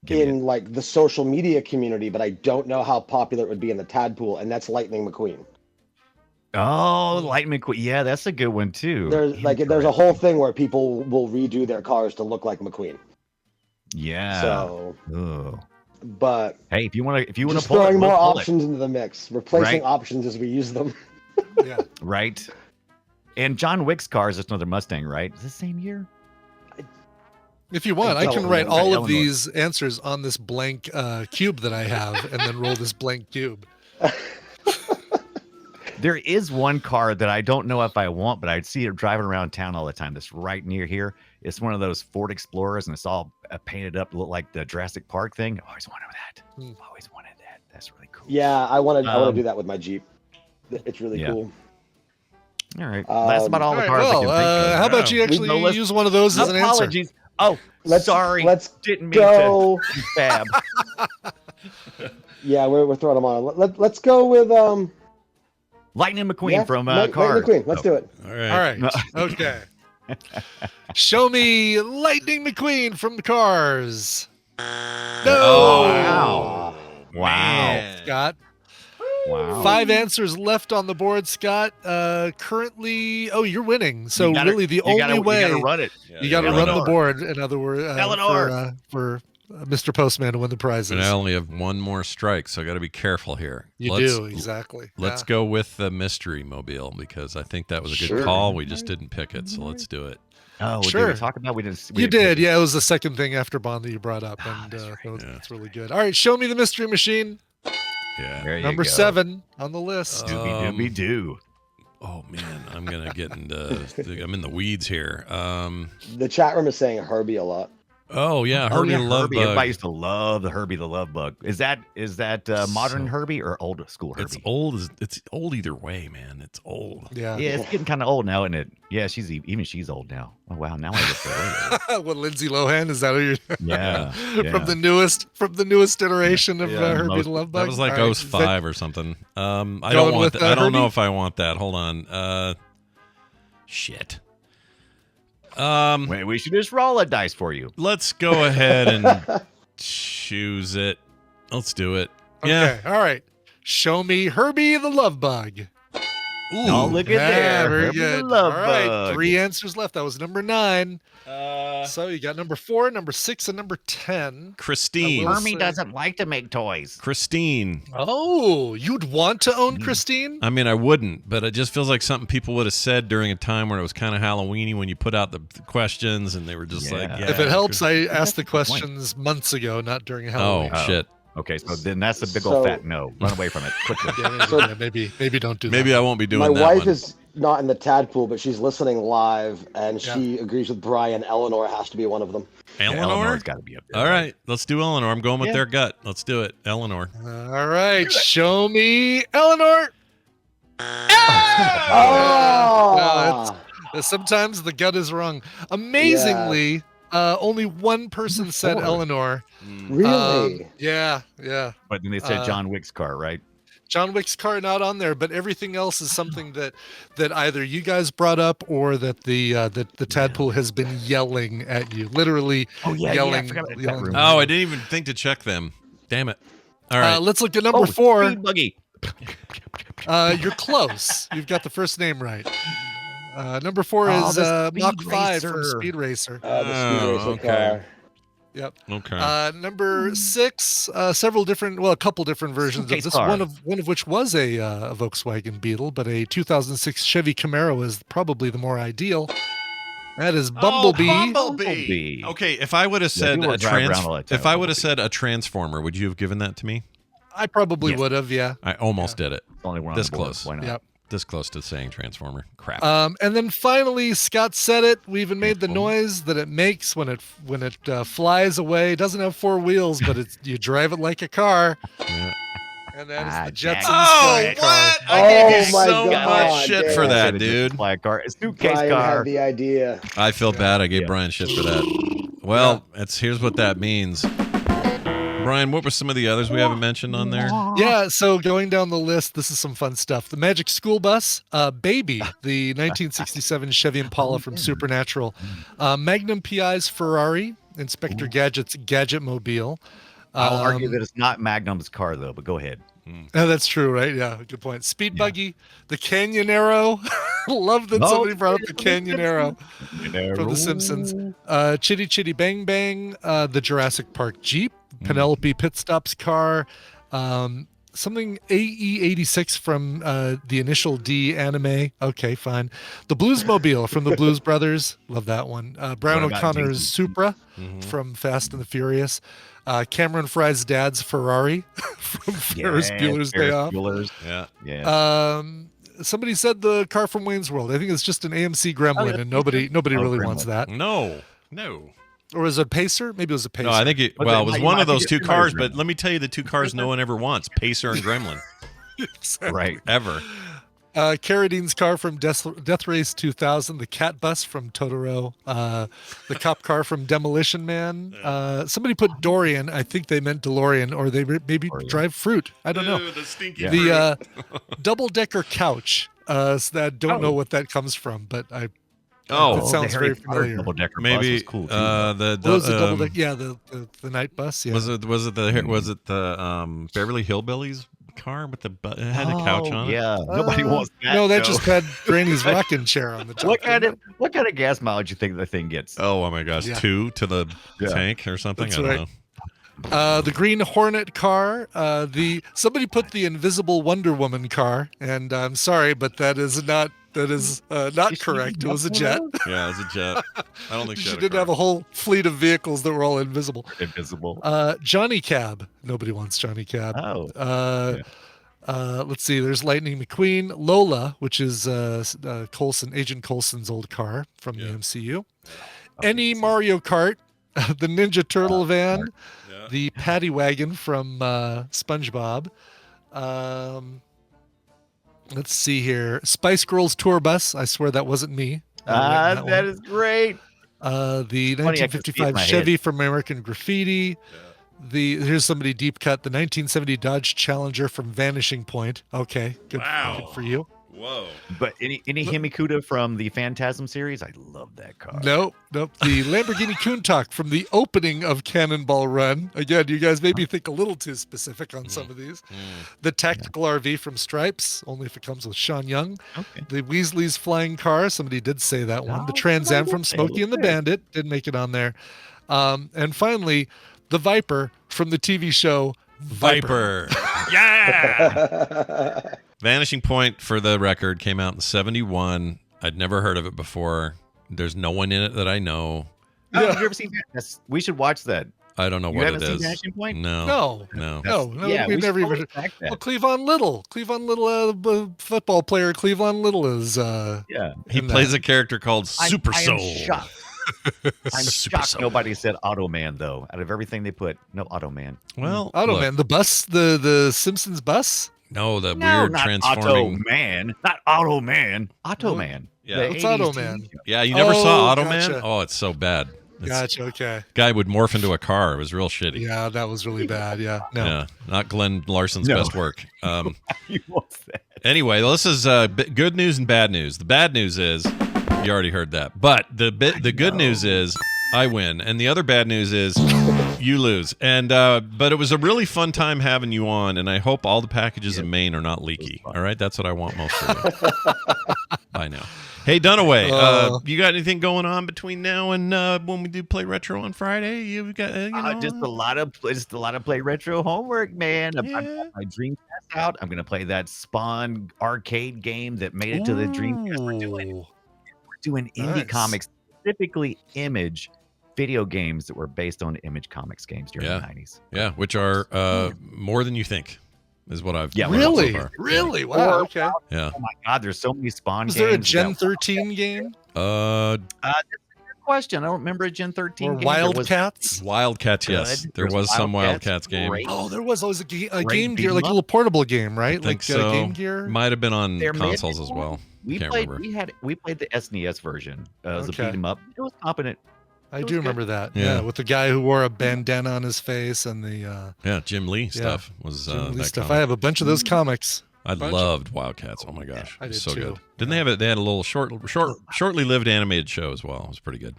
Give me in like the social media community, but I don't know how popular it would be in the Tadpool, and that's Lightning McQueen. Oh, Lightning McQueen. Yeah, that's a good one too. There's a whole thing where people will redo their cars to look like McQueen. Yeah. So, Oh. but Hey, if you want to just pull it, throwing we'll more pull it. options into the mix, replacing Right. options as we use them. Yeah. Right. And John Wick's car is just another Mustang, right? Is the same year? If you want, I I don't can write remember. all of Eleanor. these answers on this blank cube that I have, and then roll this blank cube. There is one car that I don't know if I want, but I see it driving around town all the time. That's right near here. It's one of those Ford Explorers, and it's all painted up to look like the Jurassic Park thing. Always wanted that. Always wanted that. That's really cool. Yeah, I want to Um, do that with my Jeep. It's really yeah. cool. All right. That's about all All the right, cars I well, can think of. how about you We actually go, let's- use one of those as an answer? Apologies. Oh, sorry. Let's Didn't mean go. to fab. Yeah, we're throwing them on. Let's go with Lightning McQueen yeah, from Lightning Cars. McQueen. Let's do it. All right. All right. Okay. Show me Lightning McQueen from the Cars. No. Oh, wow. Wow. Man. Scott. Wow. 5 answers left on the board, Scott. Currently, you're winning. So You gotta- really, the you only gotta- way you gotta run it. you got to run the Eleanor. board. In other words, Eleanor. for Mr. Postman to win the prizes. And I only have one more strike, so I got to be careful here. You do exactly. Let's Yeah. go with the mystery mobile because I think that was a good Sure. call. We just didn't pick it, so let's do it. Oh, Sure. Did we talk about we didn't. We You didn't did, pick it. yeah. It was the second thing after Bond that you brought up, and that's right. that's really good. All right, show me the mystery machine. Yeah. There you Number go. 7 on the list. Doobie doo. Oh man, I'm gonna get into. I'm in the weeds here. The chat room is saying Herbie a lot. Oh yeah, Oh, Herbie yeah, the Love Herbie. Bug. Everybody used to love the Herbie the Love Bug. Is that modern Herbie or old school Herbie? It's old. It's old either way, man. It's old. Yeah. Yeah, it's getting kind of old now, isn't it? Yeah, she's old now. Oh wow, now I get the What, Lindsay Lohan? Is that who you're Yeah, from the newest iteration of Yeah, Herbie the Love Bug? That was like All right, 05 or something. I Going don't want. with, I don't know Herbie? if I want that. Hold on. Shit. Wait, we should just roll a dice for you. Let's go ahead and choose it. Let's do it. Yeah. Okay, all right. Show me Herbie the Love Bug. Ooh. Oh, look at there. Very Herbie the good. Love All right, Bug. 3 answers left. That was number 9. So you got number 4, number 6, and number 10. Christine. Hermie doesn't like to make toys. Christine. Oh, you'd want to own Christine? I mean, I wouldn't, but it just feels like something people would have said during a time where it was kind of Halloweeny when you put out the questions and they were just like, yeah. If it helps, I asked the questions months ago, not during Halloween. Oh, shit. Okay, so then that's a big old fat no. Run away from it quickly. Maybe don't do that. Maybe I won't be doing My that wife one. is not in the Tadpool, but she's listening live, and she agrees with Brian. Eleanor has to be one of them. Eleanor? Eleanor's got to be up there. All right, let's do Eleanor. I'm going with their gut. Let's do it. Eleanor. All right, show me Eleanor. Oh! Sometimes the gut is wrong. Amazingly, only one person said Eleanor. Really? Yeah. But then they said John Wick's car, right? John Wick's car not on there, but everything else is something that either you guys brought up or that the Tadpool has been yelling at you, literally yelling. Oh, I didn't even think to check them. Damn it! All right, let's look at number 4. Speed Buggy. You're close. You've got the first name right. Number 4 is Mach 5 from Speed Racer. The Speed Racer car. Yep. Okay. Number 6, a couple different versions of this. car. One of which was a Volkswagen Beetle, but a 2006 Chevy Camaro is probably the more ideal. That is Bumblebee. Bumblebee. Okay, if I would have said people drive around all the time. if I would have said a Transformer, would you have given that to me? I probably would have, yeah. I almost did it. Only one on This the board. close. Why not? Yep. This close to saying Transformer. Crap. And then finally, Scott said it. We even made the noise that it makes when it flies away. It doesn't have 4 wheels, but you drive it like a car. Yeah. And that is the Jetsons Oh, flying car. what? I gave you my so God, much shit damn. for that, dude. Fly car. A suitcase Brian car. had the idea. I feel bad. I gave Brian shit for that. Well, here's what that means. Brian, what were some of the others we haven't mentioned on there? Yeah, so going down the list, this is some fun stuff. The Magic School Bus, Baby, the 1967 Chevy Impala from Supernatural, Magnum PI's Ferrari, Inspector Gadget's Gadgetmobile. I'll argue that it's not Magnum's car, though, but go ahead. Oh, that's true, right? Yeah, good point. Speed Buggy, the Canyonero. Love that somebody brought up the Canyonero from The Simpsons. Chitty Chitty Bang Bang, the Jurassic Park Jeep, Penelope Pitstop's car, something AE86 from the Initial D anime. Okay, fine. The Bluesmobile from the Blues Brothers. Love that one. Brown O'Connor's Supra from Fast and the Furious. Cameron Fry's dad's Ferrari from Ferris Bueller's Day Off. Yeah. Somebody said the car from Wayne's World. I think it's just an AMC Gremlin, and nobody really wants that. No. Or was it a Pacer? Maybe it was a Pacer. No, I think it was one of those 2 cars, but let me tell you the 2 cars no one ever wants, Pacer and Gremlin. Exactly. Right. Ever. Carradine's car from Death Race 2000, the Cat Bus from Totoro, the cop car from Demolition Man. Somebody put Dorian. I think they meant DeLorean, or they maybe drive fruit. I don't know. The stinky The double-decker couch. So I don't know what that comes from, but it sounds very familiar. Double-decker Maybe bus was cool, too. the double-decker? Yeah, the night bus. Yeah. was it the Beverly Hillbillies car with it had a couch on it? Yeah, nobody wants that. No, that just had Granny's rocking chair on the top. What kind of gas mileage you think the thing gets? Oh my gosh, 2 to the tank or something. That's I don't right. know. The Green Hornet car. Somebody put the Invisible Wonder Woman car, and I'm sorry, but that is not correct. It was a jet. Yeah, it was a jet. I don't think she didn't have a whole fleet of vehicles that were all invisible. Johnny Cab. Nobody wants Johnny Cab. Let's see. There's Lightning McQueen. Lola, which is Agent Coulson's old car from the MCU. Any Mario Kart. The Ninja Turtle van. The Paddy Wagon from SpongeBob. Let's see here. Spice Girls Tour Bus. I swear that wasn't me. That is great. The 1955 Chevy from American Graffiti. Here's somebody deep cut. The 1970 Dodge Challenger from Vanishing Point. Okay, good for you. Whoa. But any Himikuta from the Phantasm series, I love that car. Nope. The Lamborghini Countach from the opening of Cannonball Run. Again, you guys maybe think a little too specific on some of these. The Tactical RV from Stripes, only if it comes with Sean Young. Okay. The Weasley's Flying Car, somebody did say that one. The Oh, Trans Am somebody from did say Smokey it. and the Bandit did make it on there. And finally, the Viper from the TV show Viper. Yeah. Vanishing Point, for the record, came out in 71. I'd never heard of it before. There's no one in it that I know. Oh, have you ever seen that? We should watch that. I don't know You what haven't it seen is. Vanishing Point? No. No, Yeah, we've we never should even. totally track that. Well, Cleavon Little, football player. Cleavon Little is. Yeah. He in plays that. a character called Super I am Soul. shocked. I'm Super shocked Soul. nobody said Automan, though. Out of everything they put, no Automan. Well, Automan, look, the bus, the Simpsons bus. no, the No, weird not transforming. Automan. Not Automan. Automan. Yeah. The What's 80s Automan? TV show. Yeah, you never saw Oh, Automan? gotcha. Oh, it's so bad. Gotcha. Okay. Guy would morph into a car. It was real shitty. Yeah, that was really bad. Yeah. No. Yeah, not Glenn Larson's No. best work. You want that? Anyway, well, this is good news and bad news. The bad news is you already heard that, but the good news is I win, and the other bad news is you lose. And but it was a really fun time having you on, and I hope all the packages in Maine are not leaky. All right, that's what I want most of you. Bye now. Hey Dunaway, you got anything going on between now and when we do play retro on Friday? You got Just a lot of play retro homework, man. I'm got my Dreamcast out. I'm gonna play that Spawn arcade game that made it to the Dreamcast. We're doing indie Nice. comics, specifically Image video games that were based on Image Comics games during the 90s. Yeah, which are more than you think, is what I've learned Really? so far. Really? Wow. Okay. Yeah. Oh my God, there's so many Spawn Was games. there a Gen that- 13 game That's a good question. I don't remember a Gen 13 or game. There was- Wildcats? Wildcats, yes. Good. There There's was some Wildcats, Wildcats game. great. Oh, there was always a Great Game Gear, beat 'em like a up. little portable game, right? I think Like so. Game Gear. Might have been on There may have consoles been as one. well. We Can't played. remember. We played the SNES version as Okay. a beat 'em up. It was competent. I It was do good. remember that. Yeah. Yeah. With the guy who wore a bandana on his face and the Yeah, Jim Lee stuff was Jim Lee that stuff. comic. I have a bunch of those comics. I bunch. loved Wildcats. Oh my gosh, I it was did so too. good. Didn't they have it? They had a little shortly lived animated show as well. It was pretty good.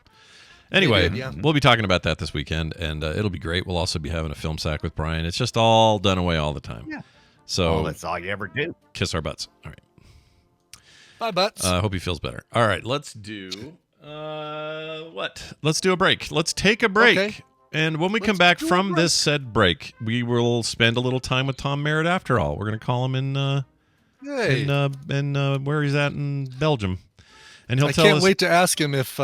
Anyway, did, yeah. we'll be talking about that this weekend, and it'll be great. We'll also be having a film sack with Brian. It's just all done away all the time. Yeah. So That's all you ever do. kiss our butts. All right. Bye, butts. I hope he feels better. All right, let's do what? Let's do a break. Let's take a break. Okay. And when we come back from this said break, we will spend a little time with Tom Merritt after all. We're going to call him in Hey. where he's at in Belgium. And he'll I tell can't us wait to ask him if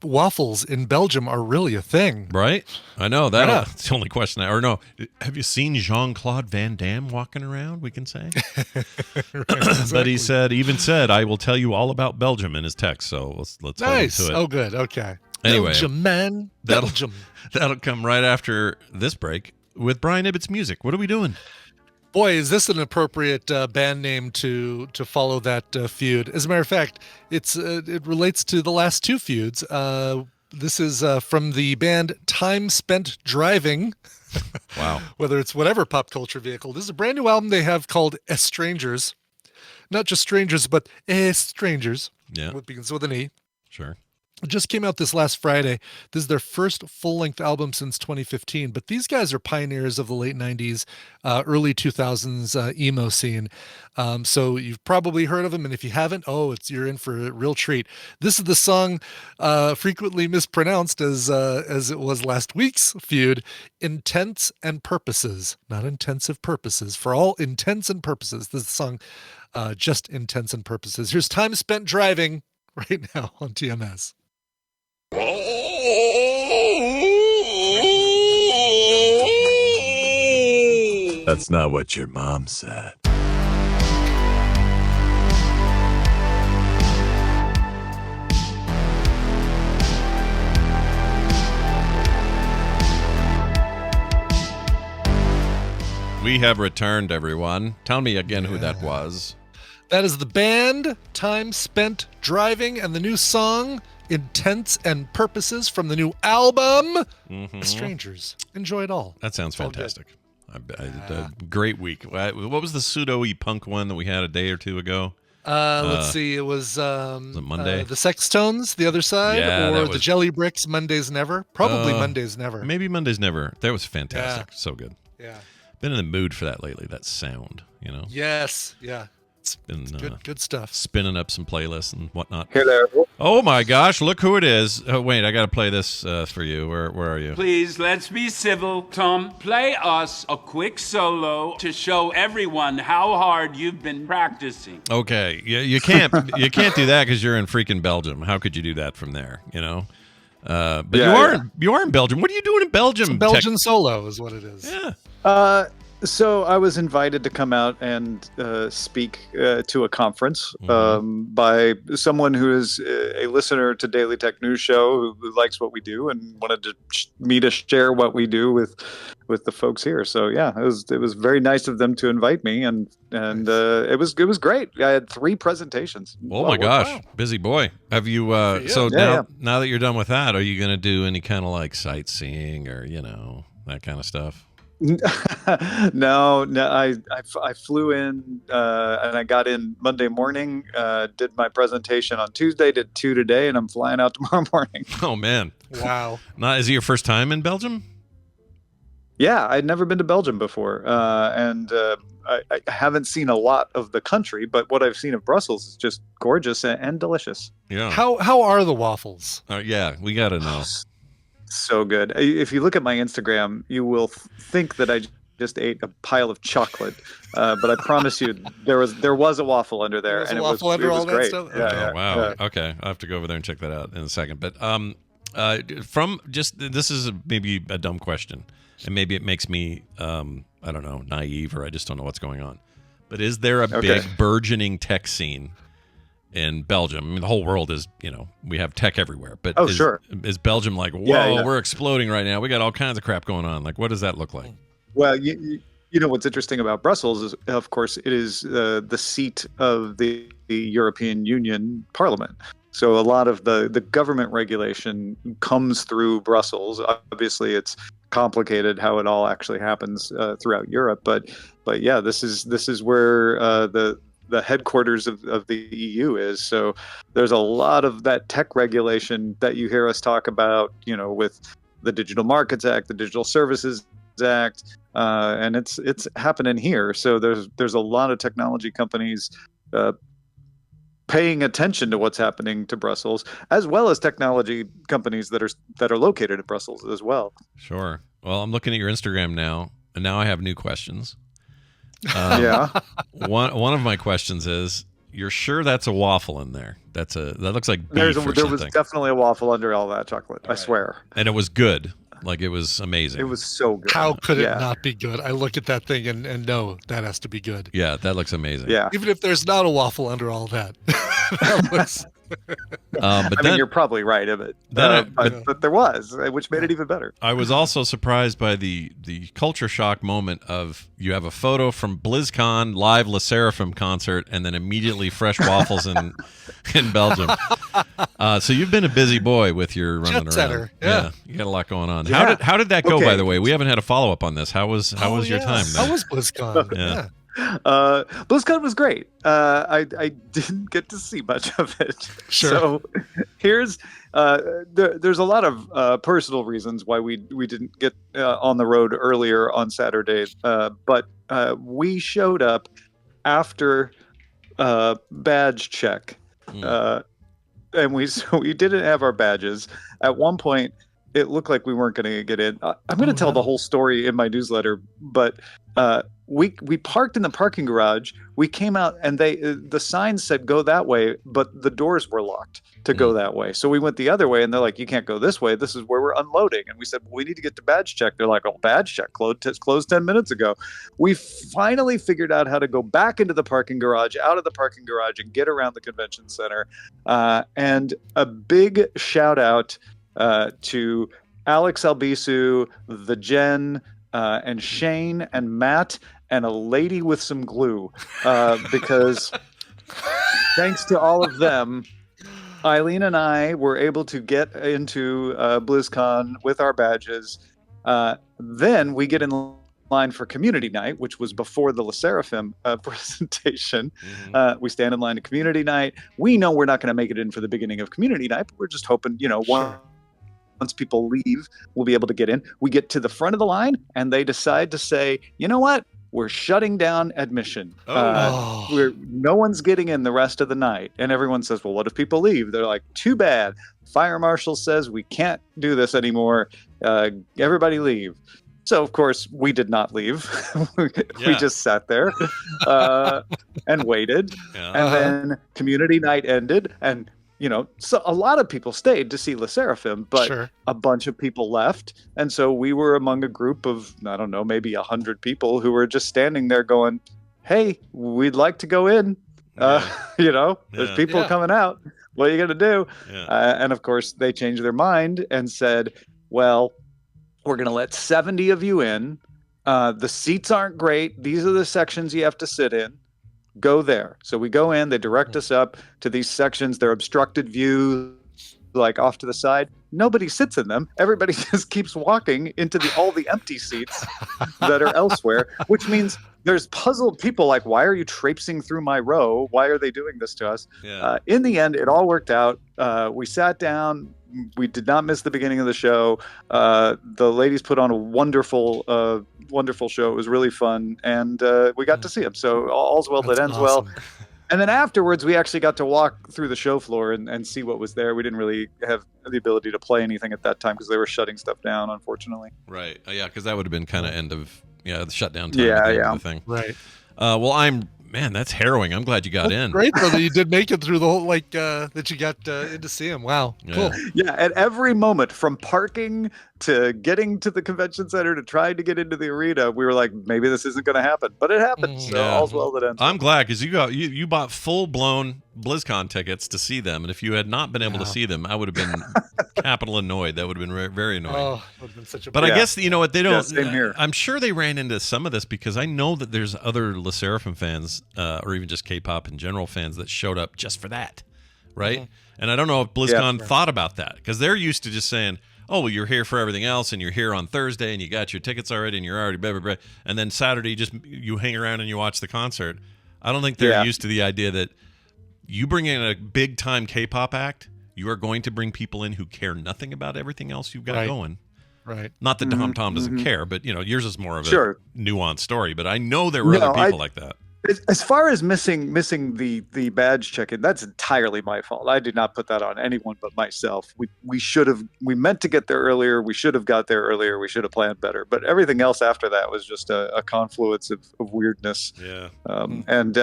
waffles in Belgium are really a thing. Right? I know that. Yeah. That's the only question. Or no, have you seen Jean-Claude Van Damme walking around? We can say, but he even said, "I will tell you all about Belgium" in his text. So let's Nice. hold him to it. Oh, good. Okay. Anyway, Belgium, man. that'll- Belgium. That'll come right after this break with Brian Ibbott's music. What are we doing? Boy, is this an appropriate band name to follow that feud? As a matter of fact, it relates to the last two feuds. This is from the band Time Spent Driving. Wow. Whether it's whatever pop culture vehicle. This is a brand new album they have called Estrangers. Not just strangers, but Estrangers. Yeah. It begins with an E. Sure. It just came out this last Friday. This is their first full-length album since 2015, but these guys are pioneers of the late 90s, early 2000s emo scene. So you've probably heard of them, and if you haven't, you're in for a real treat. This is the song frequently mispronounced as it was last week's feud, Intents and Purposes, not Intensive Purposes. For all intents and purposes, this is the song just Intents and Purposes. Here's Time Spent Driving right now on TMS. That's not what your mom said. We have returned, everyone. Tell me again who that was. That is the band Time Spent Driving and the new song Intents and Purposes from the new album Mhm. Strangers. Enjoy it all. That sounds all good. fantastic. I did a great week. What was the pseudo-y punk one that we had a day or two ago? Let's see. It was Monday? the Sextones, the other side, Yeah, or that the was- Jelly Bricks, Mondays Never. Probably Mondays Never. Maybe Mondays Never. That was fantastic. Yeah. So good. Yeah. Been in the mood for that lately. That sound, Yes. Yeah. It's been Good stuff. spinning up some playlists and whatnot. Hello. Oh my gosh! Look who it is. Oh wait, I got to play this for you. Where are you? Please, let's be civil. Tom, play us a quick solo to show everyone how hard you've been practicing. Okay, you can't do that because you're in freaking Belgium. How could you do that from there? But you are in Belgium. What are you doing in Belgium? It's a Belgian solo is what it is. Yeah. So I was invited to come out and speak to a conference by someone who is a listener to Daily Tech News Show who likes what we do and wanted me to share what we do with the folks here. So yeah, it was very nice of them to invite me, and it was great. I had 3 presentations. Oh my gosh, busy boy. Have you? Now that you're done with that, are you going to do any kind of like sightseeing or that kind of stuff? No, I flew in and I got in Monday morning, did my presentation on Tuesday, did 2 today, and I'm flying out tomorrow morning. Oh man. Wow. Is it your first time in Belgium? Yeah, I'd never been to Belgium before. And I haven't seen a lot of the country, but what I've seen of Brussels is just gorgeous and delicious. Yeah. How are the waffles? Yeah, we got to know. So good. If you look at my Instagram, you will think that I just ate a pile of chocolate, but I promise you, there was a waffle under there, and it was great. Stuff? Yeah, oh wow. Yeah. Okay, I have to go over there and check that out in a second. But this is maybe a dumb question, and maybe it makes me I don't know, naive, or I just don't know what's going on. But is there a big burgeoning tech scene in Belgium? I mean, the whole world is, we have tech everywhere. But is Belgium like, whoa, we're exploding right now. We got all kinds of crap going on. Like, what does that look like? Well, you know what's interesting about Brussels is, of course, it is the seat of the European Union Parliament. So a lot of the government regulation comes through Brussels. Obviously, it's complicated how it all actually happens throughout Europe. But yeah, this is where the headquarters of the EU is. So there's a lot of that tech regulation that you hear us talk about, with the Digital Markets Act, the Digital Services Act, and it's happening here. So there's a lot of technology companies paying attention to what's happening to Brussels, as well as technology companies that are located in Brussels as well. Sure. Well, I'm looking at your Instagram now, and now I have new questions. One of my questions is, you're sure that's a waffle in there? That looks like beef there was definitely a waffle under all that chocolate. I swear. And it was good. Like, it was amazing. It was so good. How could it not be good? I look at that thing and know that has to be good. Yeah, that looks amazing. Yeah. Even if there's not a waffle under all that. That looks... But you're probably right of it. But there was, which made it even better. I was also surprised by the culture shock moment of, you have a photo from BlizzCon live La Seraphim concert, and then immediately fresh waffles in Belgium. So you've been a busy boy with your running Jet setter, around. Yeah, you got a lot going on. Yeah. How did that go? By the way, we haven't had a follow up on this. How was your time there? How was BlizzCon? Yeah. BlizzCon was great. I didn't get to see much of it. Sure. So here's there's a lot of personal reasons why we didn't get on the road earlier on Saturday. But we showed up after badge check, and we didn't have our badges. At one point, it looked like we weren't going to get in. I'm going to tell the whole story in my newsletter, but we parked in the parking garage. We came out, and the sign said go that way, but the doors were locked to go that way. So we went the other way, and they're like, you can't go this way. This is where we're unloading. And we said, well, we need to get to badge check. They're like, oh, badge check closed 10 minutes ago. We finally figured out how to go back into the parking garage, out of the parking garage, and get around the convention center. And a big shout out to Alex Albisu, the Jen, and Shane and Matt, and a lady with some glue, because thanks to all of them, Eileen and I were able to get into BlizzCon with our badges. Then we get in line for community night, which was before the Le Seraphim presentation. We stand in line to community night. We know we're not going to make it in for the beginning of community night, but we're just hoping, once people leave, we'll be able to get in. We get to the front of the line and they decide to say, you know what? We're shutting down admission. No one's getting in the rest of the night. And everyone says, well, what if people leave? They're like, too bad. Fire marshal says we can't do this anymore. Everybody leave. So, of course, we did not leave. We just sat there and waited. And then community night ended. And, so a lot of people stayed to see Le Seraphim, but a bunch of people left. And so we were among a group of, I don't know, maybe 100 people who were just standing there going, hey, we'd like to go in. There's people coming out. What are you going to do? And, of course, they changed their mind and said, well, we're going to let 70 of you in. The seats aren't great. These are the sections you have to sit in. Go there. So we go in. They direct us up to these sections. They're obstructed views, like off to the side. Nobody sits in them. Everybody just keeps walking into all the empty seats that are elsewhere, which means there's puzzled people like, why are you traipsing through my row? Why are they doing this to us? In the end, it all worked out. We sat down. We did not miss the beginning of the show. The ladies put on a wonderful show. It was really fun, and we got to see them. So all's well that ends well. And then afterwards, we actually got to walk through the show floor and see what was there. We didn't really have the ability to play anything at that time because they were shutting stuff down, unfortunately. Right. Yeah, because that would have been kind of end of the shutdown time. The thing. Right. Man, that's harrowing. I'm glad you got in. Great though that you did make it through the whole that you got in to see him. Wow, cool. Yeah, at every moment, from parking to getting to the convention center to trying to get into the arena, we were like, maybe this isn't going to happen, but it happened. So all's well that ends. I'm glad because you bought full blown BlizzCon tickets to see them, and if you had not been able to see them, I would have been capital annoyed. That would have been very annoying. Oh, would have been such a. But I guess you know what they don't. Same here. I'm sure they ran into some of this because I know that there's other Le Seraphim fans, or even just K-pop in general fans that showed up just for that, right? And I don't know if BlizzCon thought about that because they're used to just saying, oh, well, you're here for everything else, and you're here on Thursday, and you got your tickets already, and you're already blah, blah, blah. And then Saturday, you hang around and you watch the concert. I don't think they're used to the idea that you bring in a big-time K-pop act, you are going to bring people in who care nothing about everything else you've got going. Right. Not that Tom doesn't care, but, yours is more of a nuanced story. But I know there were other people like that. As far as missing the badge check-in, that's entirely my fault. I did not put that on anyone but myself. We meant to get there earlier. We should have got there earlier. We should have planned better. But everything else after that was just a confluence of weirdness. Yeah. And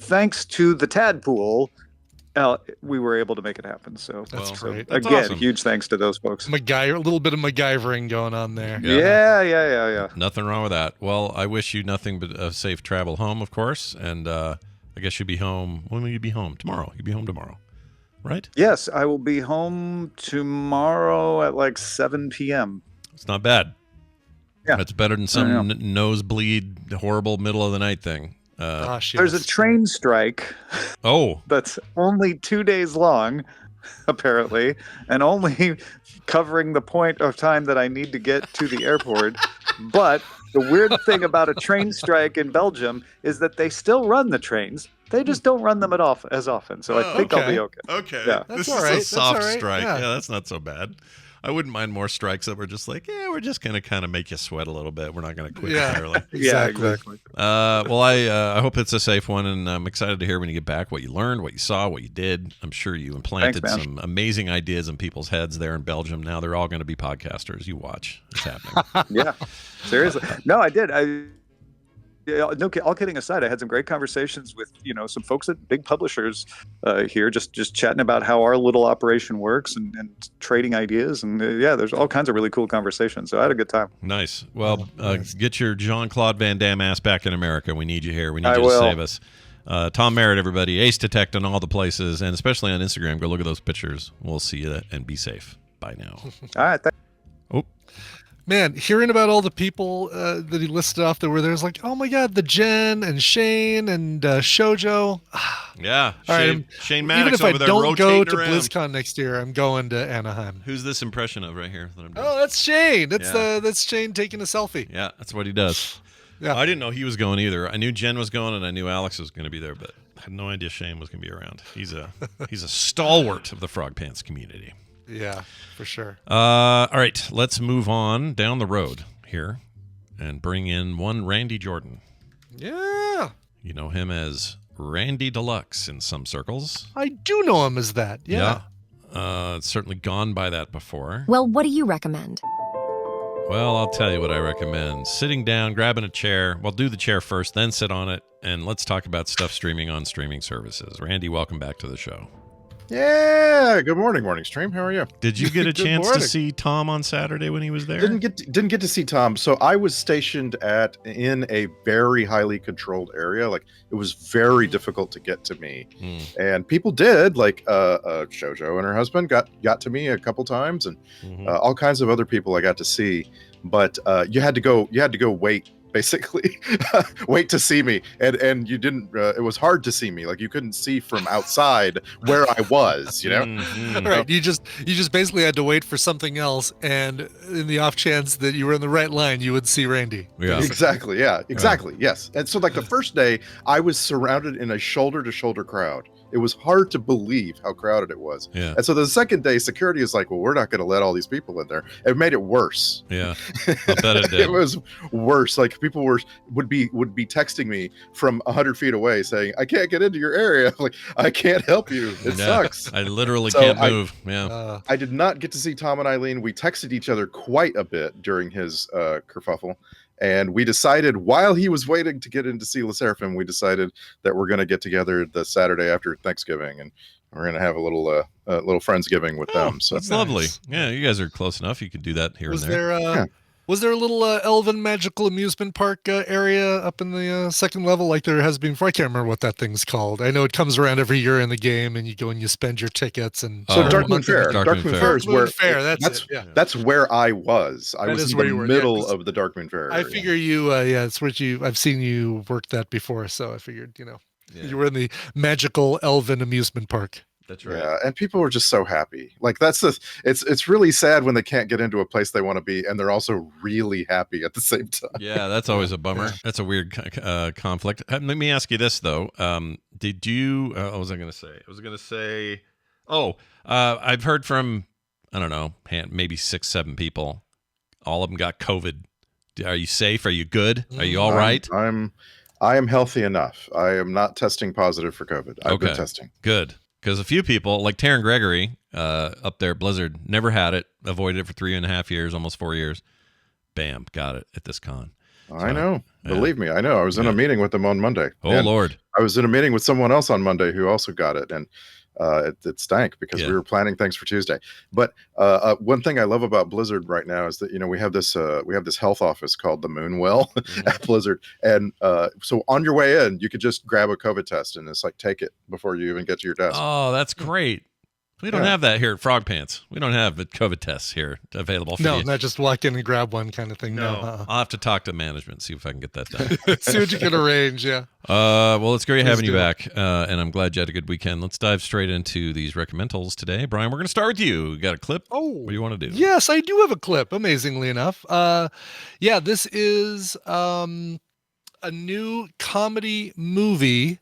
thanks to the Tadpool, we were able to make it happen. So that's great. That's again, awesome. Huge thanks to those folks. A little bit of MacGyvering going on there. Yeah. Nothing wrong with that. Well, I wish you nothing but a safe travel home, of course. And I guess you'll be home. When will you be home? Tomorrow. You'll be home tomorrow, right? Yes, I will be home tomorrow at like 7 p.m. It's not bad. Yeah. It's better than some nosebleed, horrible middle of the night thing. There's a train strike. That's only 2 days long, apparently, and only covering the point of time that I need to get to the airport. But the weird thing about a train strike in Belgium is that they still run the trains. They just don't run them as often. So I think I'll be okay. Okay. Yeah. This is a soft strike. Yeah, that's not so bad. I wouldn't mind more strikes that were just like, we're just going to kind of make you sweat a little bit. We're not going to quit entirely. Exactly. Well, I hope it's a safe one, and I'm excited to hear when you get back what you learned, what you saw, what you did. I'm sure you implanted some amazing ideas in people's heads there in Belgium. Now they're all going to be podcasters. You watch. It's happening. Yeah, seriously. No, I did. All kidding aside, I had some great conversations with some folks at big publishers here, just chatting about how our little operation works and trading ideas, and there's all kinds of really cool conversations. So I had a good time. Nice. Well, get your Jean-Claude Van Damme ass back in America. We need you here. We need you to save us. Tom Merritt, everybody, Ace Detect on all the places, and especially on Instagram. Go look at those pictures. We'll see you and be safe. Bye now. All right. Man, hearing about all the people that he listed off that were there, was like, oh my God, the Jen and Shane and Shoujo. Yeah. All right, Shane even Maddox if I over there don't go rotating to around. BlizzCon next year, I'm going to Anaheim. Who's this impression of right here that I'm doing? Oh, that's Shane. Yeah. That's Shane taking a selfie. Yeah, that's what he does. Yeah. I didn't know he was going either. I knew Jen was going, and I knew Alex was going to be there, but I had no idea Shane was going to be around. He's a stalwart of the Frog Pants community. Yeah, for sure. All right, let's move on down the road here and bring in one Randy Jordan. Yeah. You know him as Randy Deluxe in some circles. I do know him as that. Yeah. It's certainly gone by that before. Well, what do you recommend? Well, I'll tell you what I recommend. Sitting down, grabbing a chair. Well, do the chair first, then sit on it, and let's talk about stuff streaming on streaming services. Randy, welcome back to the show. Yeah, good morning, stream. How are you? Did you get a Good chance to morning. see Tom on Saturday when he was there? Didn't get to see Tom. So I was stationed in a very highly controlled area. Like it was very difficult to get to me, and people did. Like Shoujo and her husband got to me a couple times, and all kinds of other people I got to see. But you had to go wait. Basically, wait to see me, and you didn't. It was hard to see me. Like you couldn't see from outside where I was. You know, Right. You just basically had to wait for something else, and in the off chance that you were in the right line, you would see Randy. Yeah. Exactly. Yeah. Exactly. Yes. And so, like the first day, I was surrounded in a shoulder-to-shoulder crowd. It was hard to believe how crowded it was. Yeah. And so the second day, security is like, well, we're not going to let all these people in there. It made it worse. Yeah, I bet it did. It was worse. Like people would be texting me from 100 feet away saying, I can't get into your area. Like, I can't help you. It sucks. I literally So can't move. Yeah. I did not get to see Tom and Eileen. We texted each other quite a bit during his kerfuffle. And we decided while he was waiting to get in to see Le Seraphim, we decided that we're going to get together the Saturday after Thanksgiving, and we're going to have a little Friendsgiving with them. So That's lovely. Yeah, you guys are close enough. You could do that here Was and there. there was there a little elven magical amusement park area up in the second level like there has been before? I can't remember what that thing's called. I know it comes around every year in the game, and you go and you spend your tickets. And so Darkmoon Fair. Darkmoon Fair is where that's where I was. I was in the middle of the Darkmoon Fair. I figure you, it's where I've seen you work that before, so I figured, you were in the magical elven amusement park. That's right. Yeah, and people were just so happy. Like it's really sad when they can't get into a place they want to be, and they're also really happy at the same time. Yeah, that's always a bummer. That's a weird conflict. Let me ask you this though: did you? What was I going to say? I was going to say, I've heard from I don't know, maybe 6-7 people. All of them got COVID. Are you safe? Are you good? Are you all right? I am healthy enough. I am not testing positive for COVID. I've been testing. Good. Because a few people, like Taryn Gregory up there at Blizzard, never had it, avoided it for 3.5 years, almost 4 years. Bam, got it at this con. I know. Believe me, I know. I was in a meeting with them on Monday. Oh, Lord. I was in a meeting with someone else on Monday who also got it, and it stank because we were planning things for Tuesday. But one thing I love about Blizzard right now is that we have this health office called the Moonwell at Blizzard, and so on your way in, you could just grab a COVID test and it's like take it before you even get to your desk. Oh, that's great. We don't have that here at Frog Pants. We don't have COVID tests here available for you. No, not just walk in and grab one kind of thing. No. I'll have to talk to management, see if I can get that done. See what you can arrange, yeah. Well, it's great having you back, and I'm glad you had a good weekend. Let's dive straight into these recommendals today. Brian, we're going to start with you. You got a clip? Oh. What do you want to do? Yes, I do have a clip, amazingly enough. This is a new comedy movie,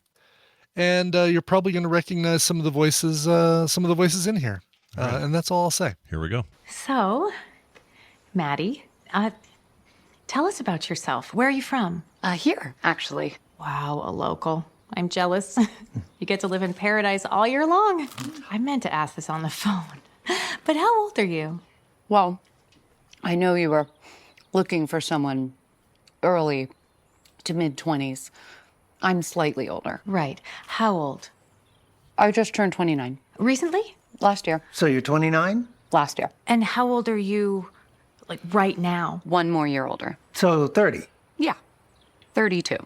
and you're probably going to recognize some of the voices in here. Right. And that's all I'll say. Here we go. So, Maddie, tell us about yourself. Where are you from? Here, actually. Wow, a local. I'm jealous. You get to live in paradise all year long. I meant to ask this on the phone. But how old are you? Well, I know you were looking for someone early to mid-20s. I'm slightly older. Right. How old? I just turned 29. Recently? Last year. So you're 29? Last year. And how old are you, like, right now? 1 more year older. So 30? Yeah. 32.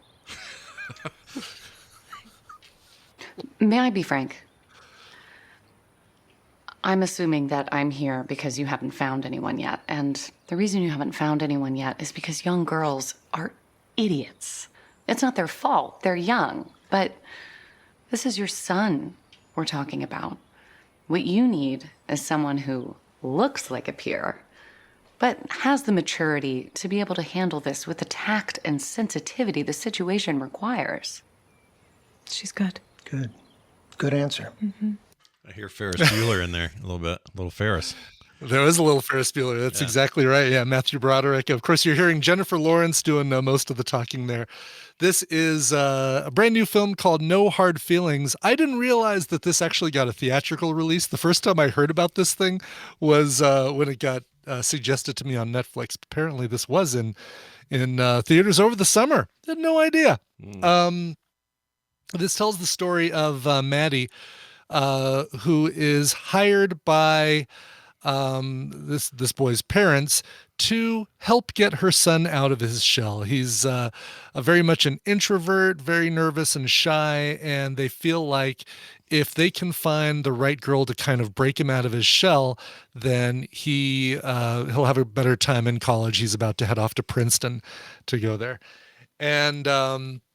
May I be frank? I'm assuming that I'm here because you haven't found anyone yet. And the reason you haven't found anyone yet is because young girls are idiots. It's not their fault. They're young. But This is your son we're talking about. What you need is someone who looks like a peer, but has the maturity to be able to handle this with the tact and sensitivity the situation requires. She's good. Good. Good answer. Mm-hmm. I hear Ferris Bueller in there a little bit. A little Ferris. There is a little Ferris Bueller. That's exactly right. Yeah, Matthew Broderick. Of course, you're hearing Jennifer Lawrence doing most of the talking there. This is a brand new film called No Hard Feelings. I didn't realize that this actually got a theatrical release. The first time I heard about this thing was when it got suggested to me on Netflix. Apparently, this was in theaters over the summer. I had no idea. This tells the story of Maddie, who is hired by this boy's parents to help get her son out of his shell. He's a very much an introvert, very nervous and shy, and they feel like if they can find the right girl to kind of break him out of his shell, then he'll have a better time in college. He's about to head off to Princeton to go there, and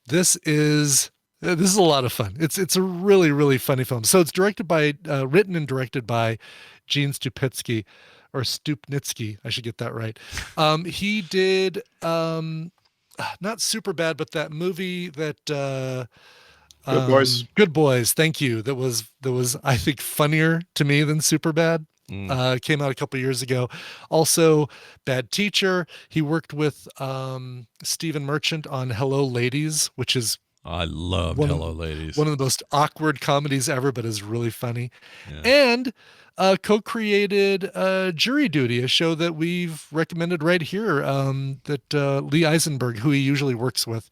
this is a lot of fun. It's a really, really funny film. So it's written and directed by Gene Stupnitsky, or Stupnitsky. I should get that right. He did not Superbad, but that movie that Good Boys. Good Boys. Thank you. That was I think funnier to me than Superbad. Came out a couple years ago. Also, Bad Teacher. He worked with Stephen Merchant on Hello Ladies, which is I loved Hello Ladies. One of the most awkward comedies ever, but is really funny. Yeah. And co-created Jury Duty, a show that we've recommended right here, that Lee Eisenberg, who he usually works with,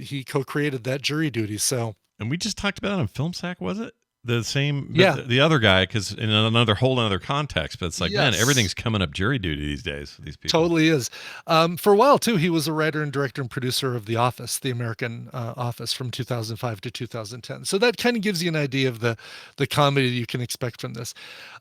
he co-created that Jury Duty. So, and we just talked about it on Film Sack, was it? The same, yeah. The other guy, because in another whole other context, but it's like, man, everything's coming up jury duty these days. These people totally is. For a while too, he was a writer and director and producer of The Office, the American Office, from 2005 to 2010. So that kind of gives you an idea of the comedy that you can expect from this.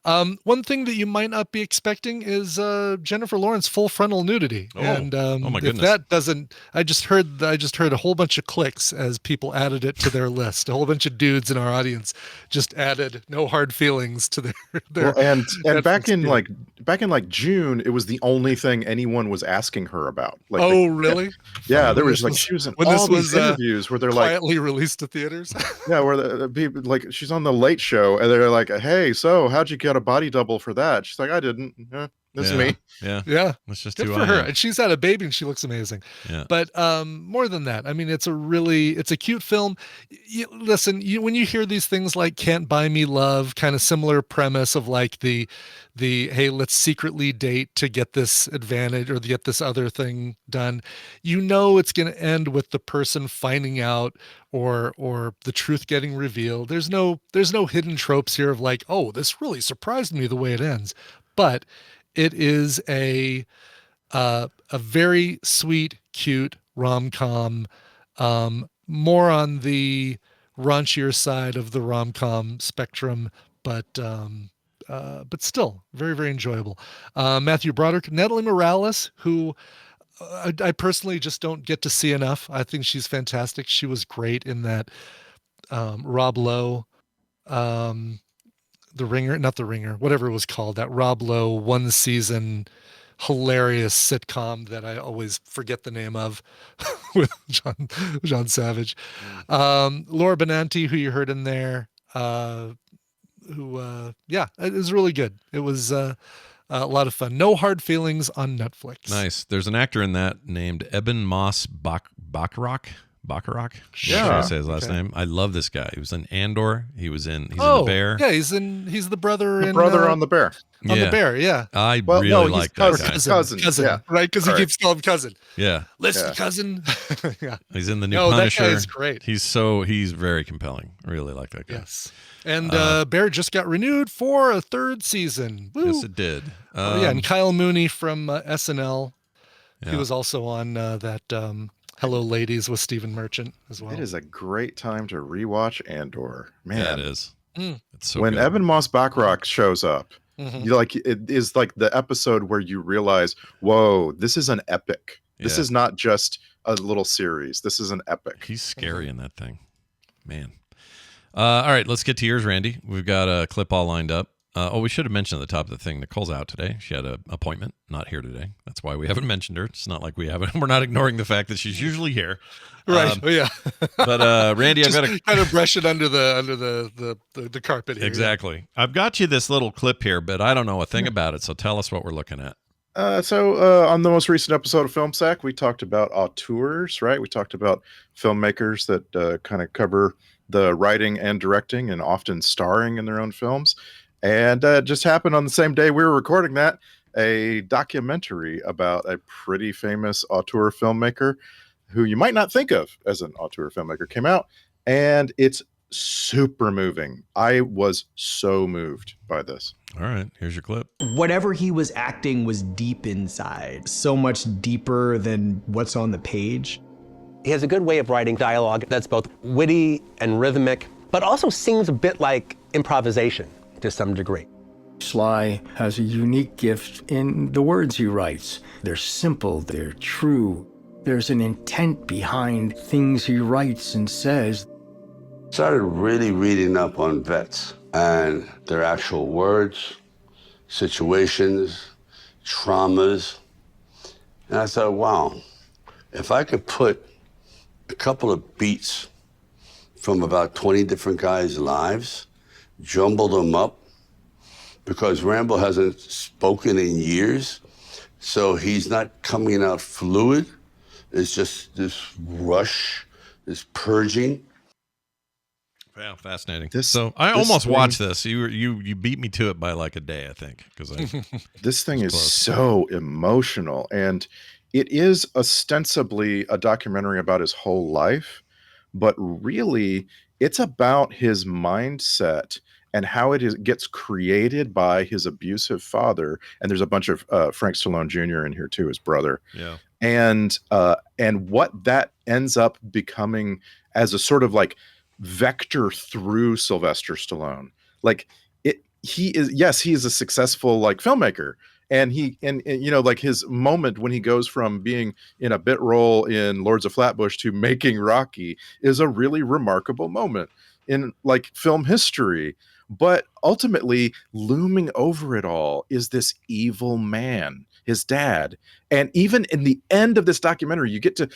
One thing that you might not be expecting is Jennifer Lawrence full frontal nudity. Oh, and oh my goodness. If that doesn't, I just heard a whole bunch of clicks as people added it to their list. A whole bunch of dudes in our audience just added No Hard Feelings to their well, and back in like June, it was the only thing anyone was asking her about. Like, oh, really? Yeah, there was like she was in all these interviews where they're quietly released to theaters. Yeah, where the people like she's on the Late Show and they're like, "Hey, so how'd you get a body double for that?" She's like, "I didn't. This is me." Yeah. That's just good who for I her. am. And she's had a baby and she looks amazing. Yeah. But more than that, I mean, it's a cute film. Listen, when you hear these things like Can't Buy Me Love, kind of similar premise of like the hey, let's secretly date to get this advantage or get this other thing done, it's going to end with the person finding out or the truth getting revealed. There's no hidden tropes here of like, oh, this really surprised me the way it ends. But it is a very sweet, cute rom-com, more on the raunchier side of the rom-com spectrum, but still very, very enjoyable. Matthew Broderick, Natalie Morales, who I personally just don't get to see enough. I think she's fantastic. She was great in that Rob Lowe, The Ringer, not The Ringer, whatever it was called, that Rob Lowe one season hilarious sitcom that I always forget the name of with John Savage. Laura Benanti, who you heard in there, it was really good. It was a lot of fun. No Hard Feelings on Netflix. Nice. There's an actor in that named Eben Moss Bacharach. Yeah. I say his last name. I love this guy. He was in Andor. He's in The Bear. Yeah, he's the brother on The Bear. On The Bear, yeah. I really like that guy. Cousin, yeah. Right? Because he keeps calling him cousin. Yeah. Listen, cousin. Yeah. He's in the new Punisher. That guy is great. He's very compelling. I really like that guy. Yes. And Bear just got renewed for a third season. Woo. Yes, it did. And Kyle Mooney from SNL. He was also on that Hello Ladies with Stephen Merchant as well. It is a great time to rewatch Andor. Man, yeah, it is. It's so when good. Eben Moss Bacharach shows up, it is like the episode where you realize, whoa, this is an epic. This is not just a little series. This is an epic. He's scary in that thing, man. All right, let's get to yours, Randy. We've got a clip all lined up. We should have mentioned at the top of the thing, Nicole's out today. She had an appointment, not here today. That's why we haven't mentioned her. It's not like we haven't. We're not ignoring the fact that she's usually here. Right. Yeah. But Randy, I've got to kind of brush it under the carpet here. Exactly. I've got you this little clip here, but I don't know a thing about it. So tell us what we're looking at. On the most recent episode of Film Sack, we talked about auteurs, right? We talked about filmmakers that kind of cover the writing and directing and often starring in their own films. And it just happened on the same day we were recording that, a documentary about a pretty famous auteur filmmaker who you might not think of as an auteur filmmaker came out. And it's super moving. I was so moved by this. All right, here's your clip. Whatever he was acting was deep inside, so much deeper than what's on the page. He has a good way of writing dialogue that's both witty and rhythmic, but also seems a bit like improvisation to some degree. Sly has a unique gift in the words he writes. They're simple, they're true. There's an intent behind things he writes and says. Started really reading up on vets and their actual words, situations, traumas. And I thought, wow, if I could put a couple of beats from about 20 different guys' lives, jumble them up, because Rambo hasn't spoken in years, so he's not coming out fluid. It's just this rush, this purging. Wow, fascinating. So I almost watched this. You beat me to it by like a day, I think, because this thing is so emotional, and it is ostensibly a documentary about his whole life, but really it's about his mindset and how gets created by his abusive father. And there's a bunch of Frank Stallone Jr. in here too, his brother. Yeah. And what that ends up becoming as a sort of like vector through Sylvester Stallone. Like he is a successful like filmmaker. And you know, like his moment when he goes from being in a bit role in Lords of Flatbush to making Rocky is a really remarkable moment in like film history. But ultimately, looming over it all is this evil man, his dad. And even in the end of this documentary, you get to,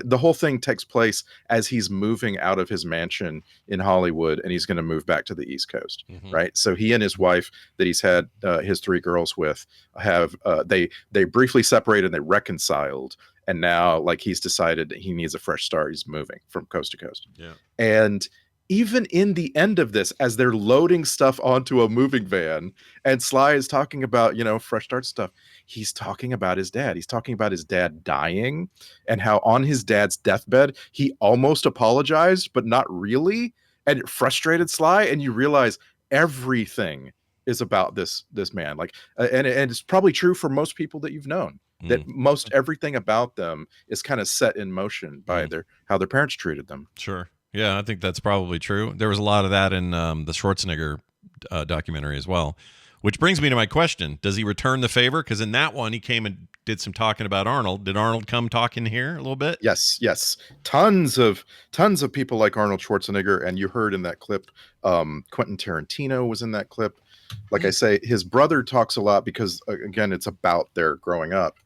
the whole thing takes place as he's moving out of his mansion in Hollywood, and he's going to move back to the East Coast, right? So he and his wife that he's had his 3 girls with have, they briefly separated and they reconciled. And now like he's decided that he needs a fresh start. He's moving from coast to coast. Yeah. And even in the end of this, as they're loading stuff onto a moving van and Sly is talking about, you know, fresh start stuff, he's talking about his dad. He's talking about his dad dying and how on his dad's deathbed, he almost apologized, but not really. And it frustrated Sly. And you realize everything is about this man. Like, and it's probably true for most people that you've known, that most everything about them is kind of set in motion by how their parents treated them. Sure. Yeah, I think that's probably true. There was a lot of that in the Schwarzenegger documentary as well, which brings me to my question. Does he return the favor? Because in that one, he came and did some talking about Arnold. Did Arnold come talking here a little bit? Yes. Tons of people like Arnold Schwarzenegger. And you heard in that clip, Quentin Tarantino was in that clip. Like I say, his brother talks a lot because, again, it's about their growing up.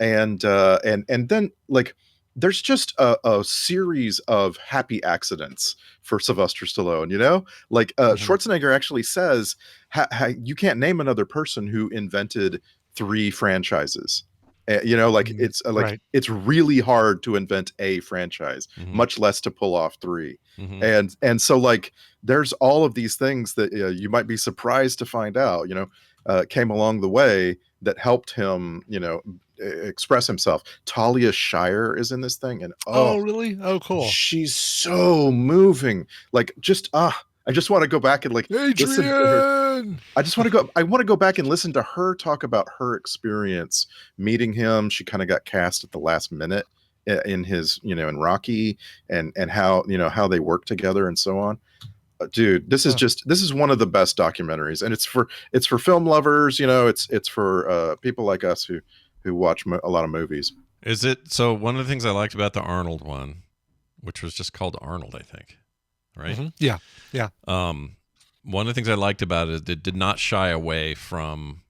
And then, like, there's just a series of happy accidents for Sylvester Stallone, you know? Like Schwarzenegger actually says, you can't name another person who invented 3 franchises. You know, like it's like it's really hard to invent a franchise, much less to pull off 3. And so like there's all of these things that you might be surprised to find out, you know, came along the way that helped him, you know, express himself. Talia Shire is in this thing, and oh really? Oh, cool. She's so moving. Like just I just want to go back and like listen to her. I want to go back and listen to her talk about her experience meeting him. She kind of got cast at the last minute in his, you know, in Rocky, and how, you know, how they work together and so on. Dude, this is one of the best documentaries, and it's for film lovers. You know, it's for people like us who watch a lot of movies. Is it? So one of the things I liked about the Arnold one, which was just called Arnold, I think. right? Yeah, yeah. One of the things I liked about it, it did not shy away from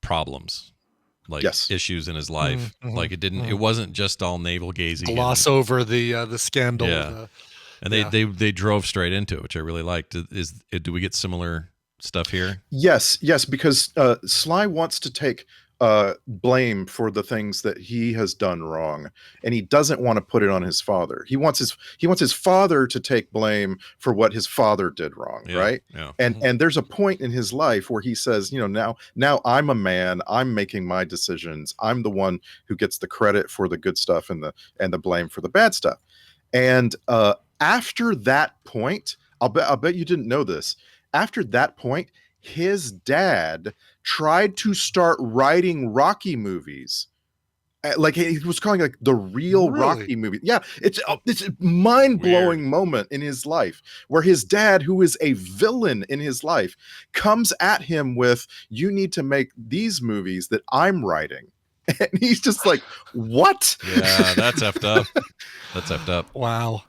problems, like issues in his life. Like it didn't. It wasn't just all navel gazing. Gloss over the scandal. Yeah. And they drove straight into it, which I really liked. Do we get similar stuff here? Yes, because Sly wants to take blame for the things that he has done wrong, and he doesn't want to put it on his father. He wants his father to take blame for what his father did wrong, right? Yeah. And there's a point in his life where he says, now I'm a man, I'm making my decisions, I'm the one who gets the credit for the good stuff and the blame for the bad stuff. And after that point, I'll bet you didn't know this. After that point, his dad tried to start writing Rocky movies. Like he was calling like the real Rocky movie. Yeah, it's a mind-blowing moment in his life where his dad, who is a villain in his life, comes at him with, "You need to make these movies that I'm writing." And he's just like, "What?" Yeah, that's effed up. That's effed up. Wow.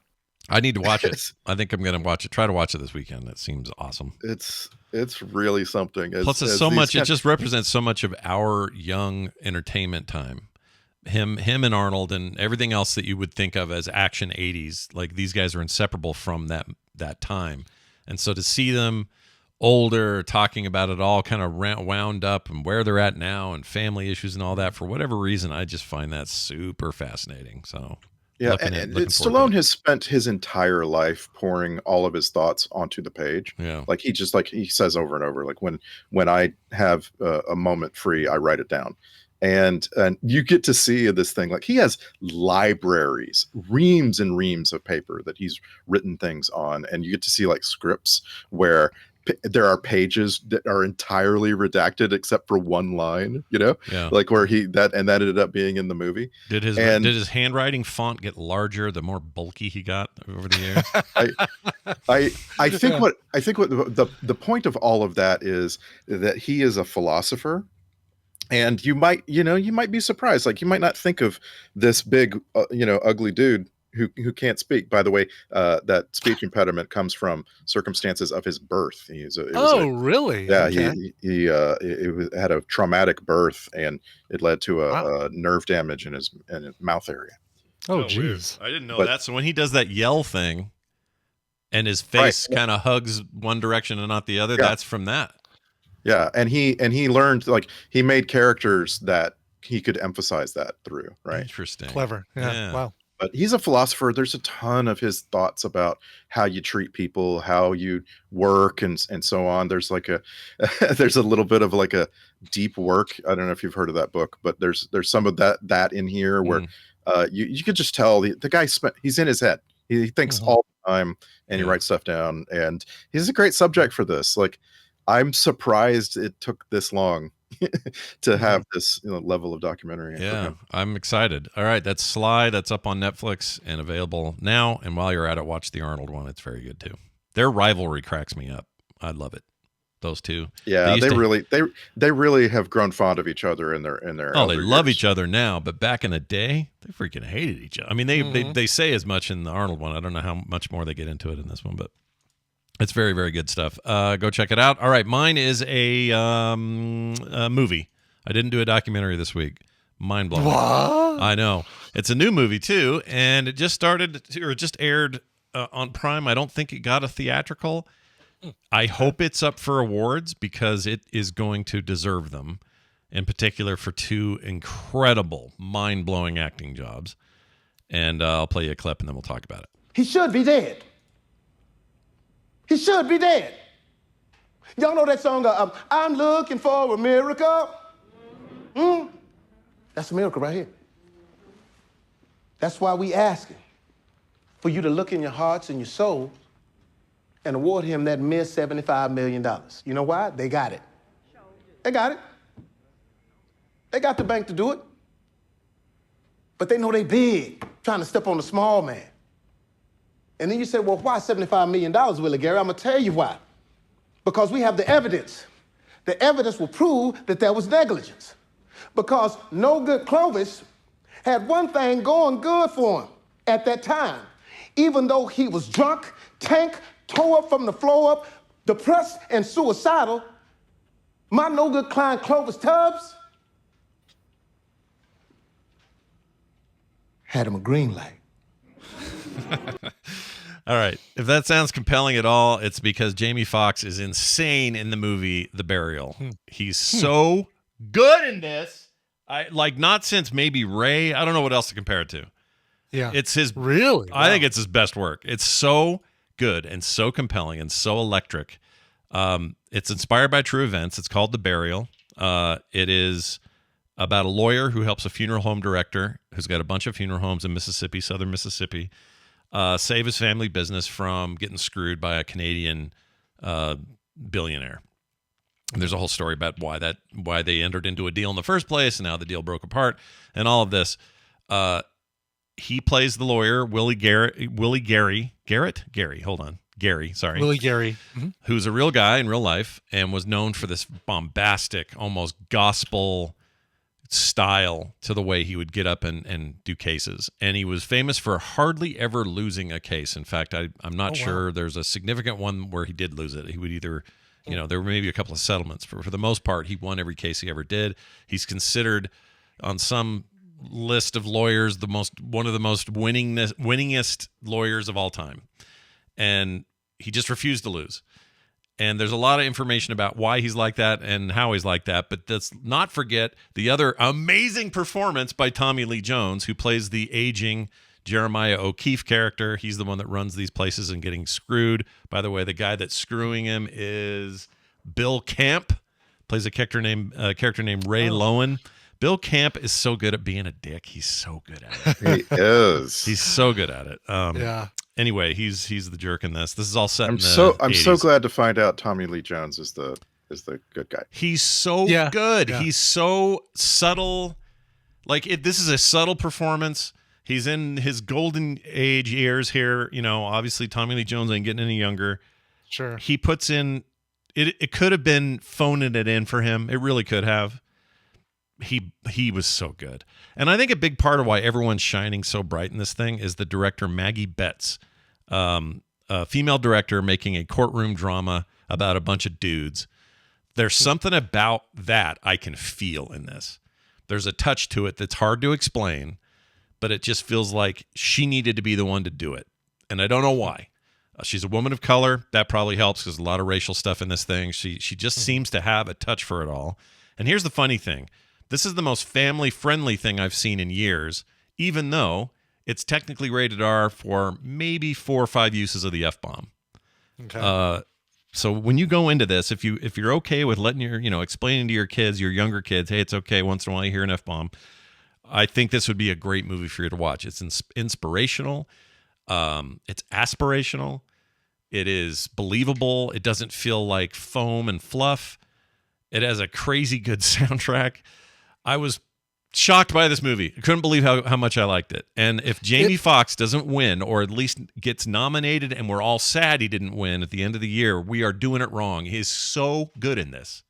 I need to watch it. I think I'm going to watch it. Try to watch it this weekend. That seems awesome. It's really something. Plus, it's so much. It just represents so much of our young entertainment time. Him and Arnold and everything else that you would think of as action 80s. Like these guys are inseparable from that time. And so to see them older, talking about it all, kind of wound up and where they're at now, and family issues and all that, for whatever reason, I just find that super fascinating. So. Yeah, and Stallone has spent his entire life pouring all of his thoughts onto the page. Yeah, like he says over and over, like when I have a moment free, I write it down, and you get to see this thing. Like he has libraries, reams and reams of paper that he's written things on, and you get to see like scripts where there are pages that are entirely redacted except for one line, like where that ended up being in the movie. Did his handwriting font get larger the more bulky he got over the years? I think what the point of all of that is that he is a philosopher. And you might be surprised. Like you might not think of this big, ugly dude who can't speak. By the way, that speech impediment comes from circumstances of his birth. Really? Yeah, Okay. he had a traumatic birth, and it led to a nerve damage in his mouth area. Oh, jeez. I didn't know that. So when he does that yell thing, and his face kind of hugs one direction and not the other, that's from that. Yeah, and he learned, like, he made characters that he could emphasize that through. Right. Interesting. Clever. Yeah. Wow. But he's a philosopher. There's a ton of his thoughts about how you treat people, how you work, and so on. There's like there's a little bit of like a deep work. I don't know if you've heard of that book, but there's some of that in here where you could just tell the guy he's in his head. He thinks all the time, and he writes stuff down. And he's a great subject for this. Like, I'm surprised it took this long to have this level of documentary. Yeah, I'm excited. All right, that's Sly. That's up on Netflix and available now. And while you're at it, watch the Arnold one. It's very good too. Their rivalry cracks me up. I love it. Those two. Yeah, they really have grown fond of each other in their. Oh, they love each other now, but back in the day, they freaking hated each other. I mean, they say as much in the Arnold one. I don't know how much more they get into it in this one, but it's very, very good stuff. Go check it out. All right, mine is a movie. I didn't do a documentary this week. Mind blowing. What? I know. It's a new movie too, and it just aired on Prime. I don't think it got a theatrical. I hope it's up for awards because it is going to deserve them, in particular for two incredible, mind-blowing acting jobs. And I'll play you a clip and then we'll talk about it. He should be dead. He should be dead. Y'all know that song, I'm looking for a miracle? That's a miracle right here. That's why we asking for you to look in your hearts and your souls and award him that mere $75 million. You know why? They got it. They got it. They got the bank to do it. But they know they big, trying to step on the small man. And then you say, well, why $75 million, Willie Gary? I'm gonna tell you why. Because we have the evidence. The evidence will prove that there was negligence. Because No Good Clovis had one thing going good for him at that time. even though he was drunk, tank, tore up from the floor up, depressed and suicidal, my no-good client Clovis Tubbs had him a green light. All right. If that sounds compelling at all, it's because Jamie Foxx is insane in the movie The Burial. He's so good in this. Not since maybe Ray. I don't know what else to compare it to. Yeah. It's his really. I think it's his best work. It's so good and so compelling and so electric. It's inspired by true events. It's called The Burial. It is about a lawyer who helps a funeral home director who's got a bunch of funeral homes in Mississippi, southern Mississippi, save his family business from getting screwed by a Canadian billionaire. And there's a whole story about why they entered into a deal in the first place and how the deal broke apart and all of this. He plays the lawyer, Gary, sorry. Willie Gary. Mm-hmm. Who's a real guy in real life and was known for this bombastic, almost gospel style to the way he would get up and do cases. And he was famous for hardly ever losing a case. In fact, I'm not sure. There's a significant one where he did lose it. He would either, there were maybe a couple of settlements. For the most part, he won every case he ever did. He's considered on some list of lawyers one of the most winningest lawyers of all time. And he just refused to lose. And there's a lot of information about why he's like that and how he's like that. But let's not forget the other amazing performance by Tommy Lee Jones, who plays the aging Jeremiah O'Keefe character. He's the one that runs these places and getting screwed. By the way, the guy that's screwing him is Bill Camp, plays a character named Ray Lowen. Bill Camp is so good at being a dick. He's so good at it. He is. He's so good at it. Yeah. Anyway, he's the jerk in this. This is all set in the I'm 80s. so glad to find out Tommy Lee Jones is the good guy. He's so good. Yeah. He's so subtle. This is a subtle performance. He's in his golden age years here. Obviously Tommy Lee Jones ain't getting any younger. Sure. He puts in it could have been phoning it in for him. It really could have. He was so good. And I think a big part of why everyone's shining so bright in this thing is the director Maggie Betts, a female director making a courtroom drama about a bunch of dudes. There's something about that I can feel in this. There's a touch to it that's hard to explain, but it just feels like she needed to be the one to do it. And I don't know why. She's a woman of color. That probably helps because there's a lot of racial stuff in this thing. She just seems to have a touch for it all. And here's the funny thing. This is the most family-friendly thing I've seen in years, even though it's technically rated R for maybe 4 or 5 uses of the F-bomb. Okay. So when you go into this, if you're okay with letting explaining to your kids, your younger kids, hey, it's okay once in a while you hear an F-bomb, I think this would be a great movie for you to watch. It's inspirational. It's aspirational. It is believable. It doesn't feel like foam and fluff. It has a crazy good soundtrack. I was shocked by this movie. I couldn't believe how much I liked it. And if Jamie Foxx doesn't win, or at least gets nominated, and we're all sad he didn't win at the end of the year, we are doing it wrong. He's so good in this.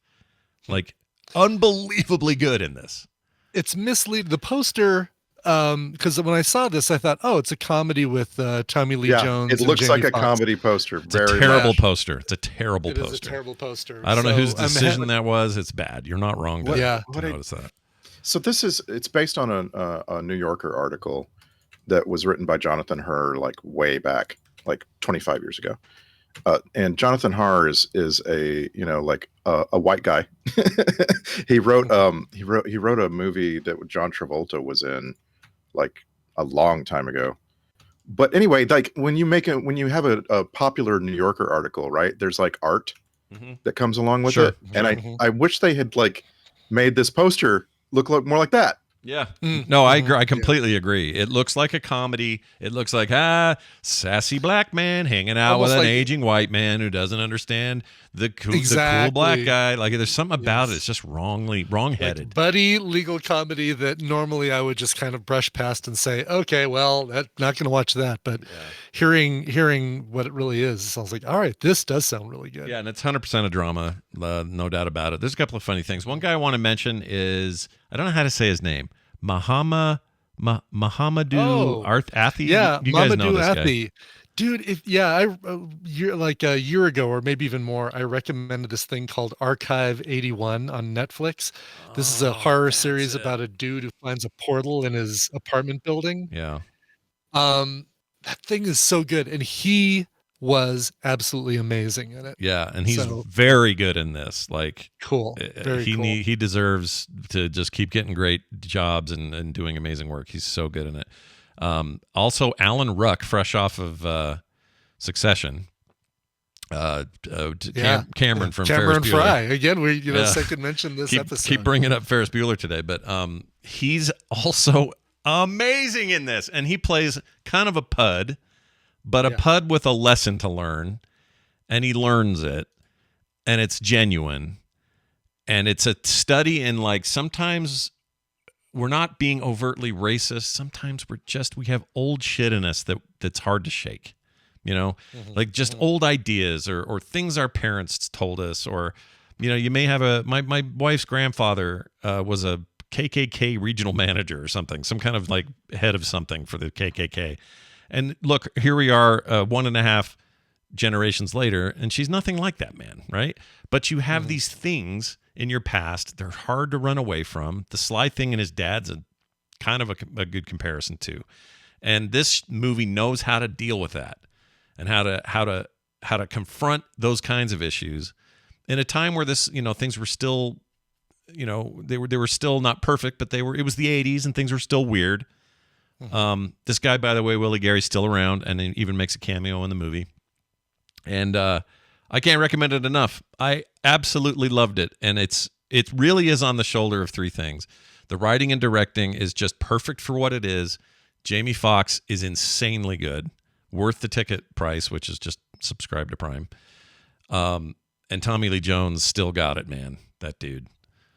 Unbelievably good in this. It's misleading. The poster, because when I saw this, I thought, it's a comedy with Tommy Lee Jones. It looks like Jamie a Foxx. comedy poster. It's a terrible poster. It's a terrible It poster. is a terrible poster. I don't know whose So, decision that was. It's bad. You're not wrong to notice that. So it's based on a New Yorker article that was written by Jonathan Herr way back, 25 years ago. And Jonathan Herr is a a white guy. he wrote a movie that John Travolta was in a long time ago. But anyway, when you have a popular New Yorker article, right? There's art that comes along with it. And I wish they had made this poster look more like that. Yeah. No, I agree. I completely agree. It looks like a comedy. It looks like sassy black man hanging out Almost with an like- aging white man who doesn't understand the cool Exactly. black guy. There's something about it. It's just wrong-headed. Buddy legal comedy that normally I would just kind of brush past and say, okay, well, not going to watch that. But hearing what it really is, it sounds like, all right, this does sound really good. Yeah, and it's 100% a drama, no doubt about it. There's a couple of funny things. One guy I want to mention is, I don't know how to say his name, Mahama Mahamadou Athi. Yeah, you guys know Mamadou this guy. Athi. Dude, like a year ago or maybe even more, I recommended this thing called Archive 81 on Netflix. This is a horror series about a dude who finds a portal in his apartment building. Yeah. That thing is so good, and he was absolutely amazing in it. Yeah, and he's very good in this. Like, cool. Very cool. He deserves to just keep getting great jobs and doing amazing work. He's so good in it. Also, Alan Ruck, fresh off of Succession. Cameron from Ferris Bueller. Fry. Again, we second mention this episode. Keep bringing up Ferris Bueller today, but he's also amazing in this, and he plays kind of a pud, but a pud with a lesson to learn, and he learns it, and it's genuine, and it's a study in, like, sometimes we're not being overtly racist. Sometimes we have old shit in us that's hard to shake, like just old ideas or things our parents told us, or, you may have my wife's grandfather was a KKK regional manager or something, some kind of like head of something for the KKK. And look, here we are 1.5 generations later, and she's nothing like that man, right? But you have these things in your past, they're hard to run away from. The Sly thing and his dad's a kind of a good comparison too. And this movie knows how to deal with that and how to confront those kinds of issues in a time where this, things were still, they were still not perfect, but it was the 80s and things were still weird. This guy, by the way, Willie Gary's still around and he even makes a cameo in the movie. And I can't recommend it enough. I absolutely loved it. And it really is on the shoulder of three things. The writing and directing is just perfect for what it is. Jamie Foxx is insanely good, worth the ticket price, which is just subscribe to Prime. And Tommy Lee Jones still got it, man. That dude.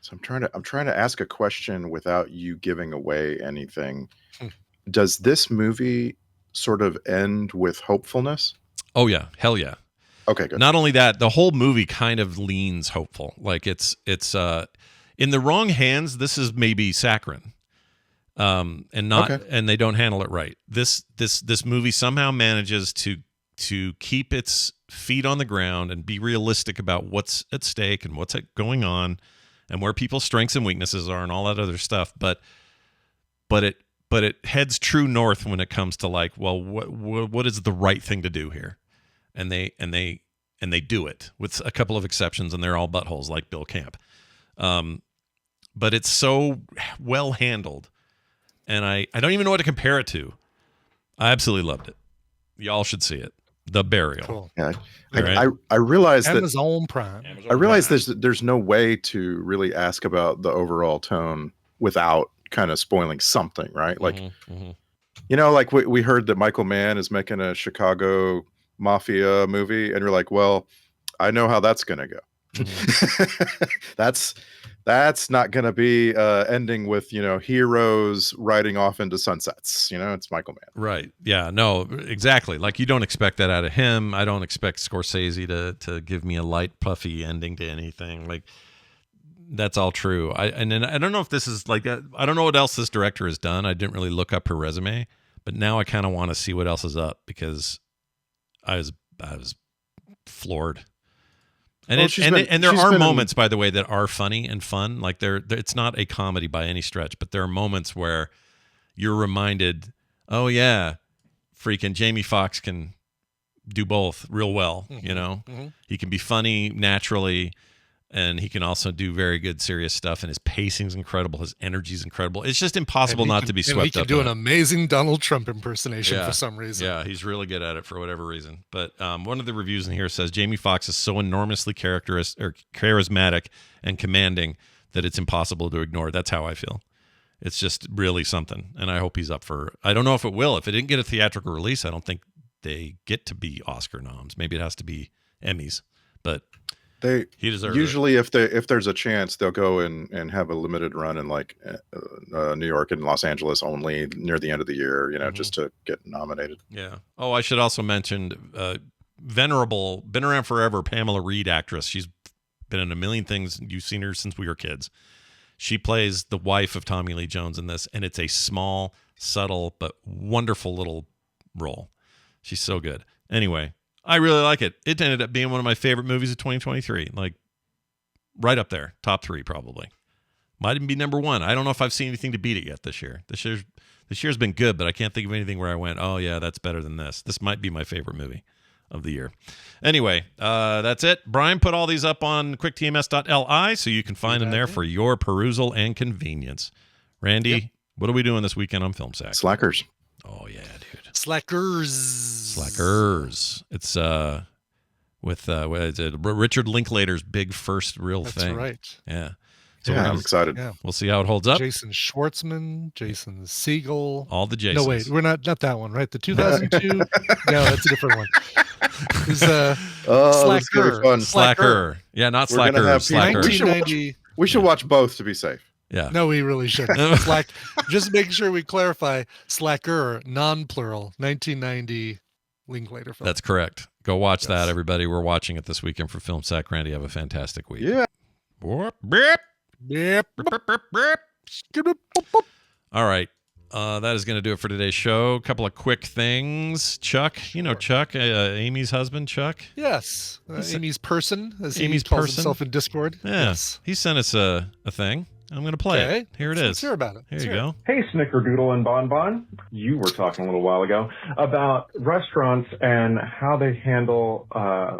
So I'm trying to ask a question without you giving away anything. Does this movie sort of end with hopefulness? Oh yeah, hell yeah. Okay, good. Not only that, the whole movie kind of leans hopeful. Like it's in the wrong hands, this is maybe saccharine. And they don't handle it right. This movie somehow manages to keep its feet on the ground and be realistic about what's at stake and what's going on and where people's strengths and weaknesses are and all that other stuff. But it heads true north when it comes to, like, well, what is the right thing to do here? And they do it with a couple of exceptions, and they're all buttholes like Bill Camp. But it's so well handled, and I don't even know what to compare it to. I absolutely loved it. Y'all should see it. The Burial. Cool. Yeah, right? I realize that Amazon Prime. I realize there's no way to really ask about the overall tone without kind of spoiling something, right? Like, like we heard that Michael Mann is making a Chicago mafia movie, and you're like, well, I know how that's gonna go. That's not gonna be ending with heroes riding off into sunsets. It's Michael Mann, right? Yeah, no, exactly. Like, you don't expect that out of him. I don't expect Scorsese to give me a light, puffy ending to anything. Like, that's all true. I don't know if this is like that. I don't know what else this director has done. I didn't really look up her resume, but now I kind of want to see what else is up, because I was floored. And there are moments, by the way, that are funny and fun. Like, it's not a comedy by any stretch, but there are moments where you're reminded, oh yeah, freaking Jamie Foxx can do both real well. He can be funny naturally, and he can also do very good serious stuff. And his pacing's incredible. His energy's incredible. It's just impossible not to be swept up. He can do an amazing Donald Trump impersonation for some reason. Yeah, he's really good at it for whatever reason. But one of the reviews in here says Jamie Foxx is so enormously charismatic and commanding that it's impossible to ignore. That's how I feel. It's just really something, and I hope he's up for. I don't know if it will. If it didn't get a theatrical release, I don't think they get to be Oscar noms. Maybe it has to be Emmys, but. He deserves usually it. if there's a chance, they'll go and have a limited run in like New York and Los Angeles only near the end of the year, just to get nominated. Yeah. Oh, I should also mention venerable, been around forever, Pamela Reed actress. She's been in a million things. You've seen her since we were kids. She plays the wife of Tommy Lee Jones in this, and it's a small, subtle, but wonderful little role. She's so good. Anyway, I really like it. It ended up being one of my favorite movies of 2023. Like, right up there. Top 3, probably. Might even be number 1. I don't know if I've seen anything to beat it yet this year. This year's been good, but I can't think of anything where I went, oh, yeah, that's better than this. This might be my favorite movie of the year. Anyway, that's it. Brian put all these up on quicktms.li, so you can find them there for your perusal and convenience. Randy, what are we doing this weekend on Film Sack? Slackers. Oh, yeah, dude. Slackers. It's with Richard Linklater's big first real thing. That's right. Yeah. So I'm excited. Yeah. We'll see how it holds up. Jason Schwartzman, Jason Segel. All the Jasons. No, wait, we're not that one, right? The 2002. No, that's a different one. Who's Slacker. Slacker. Yeah, not Slacker. Slacker. We should watch both to be safe. Yeah. No, we really shouldn't. Just make sure we clarify. Slacker, non-plural, 1990 Linklater film. That's correct. Go watch that, everybody. We're watching it this weekend for Film Sack. Randy, have a fantastic week. Yeah. Yep. All right. That is going to do it for today's show. A couple of quick things. Chuck, Chuck, Amy's husband, Chuck. Yes. Amy's person, as Amy's he calls person. himself in Discord. Yeah. Yes. He sent us a thing. I'm going to play it. Here it is. Let's hear about it. Here you go. Hey, Snickerdoodle and Bonbon. You were talking a little while ago about restaurants and how they handle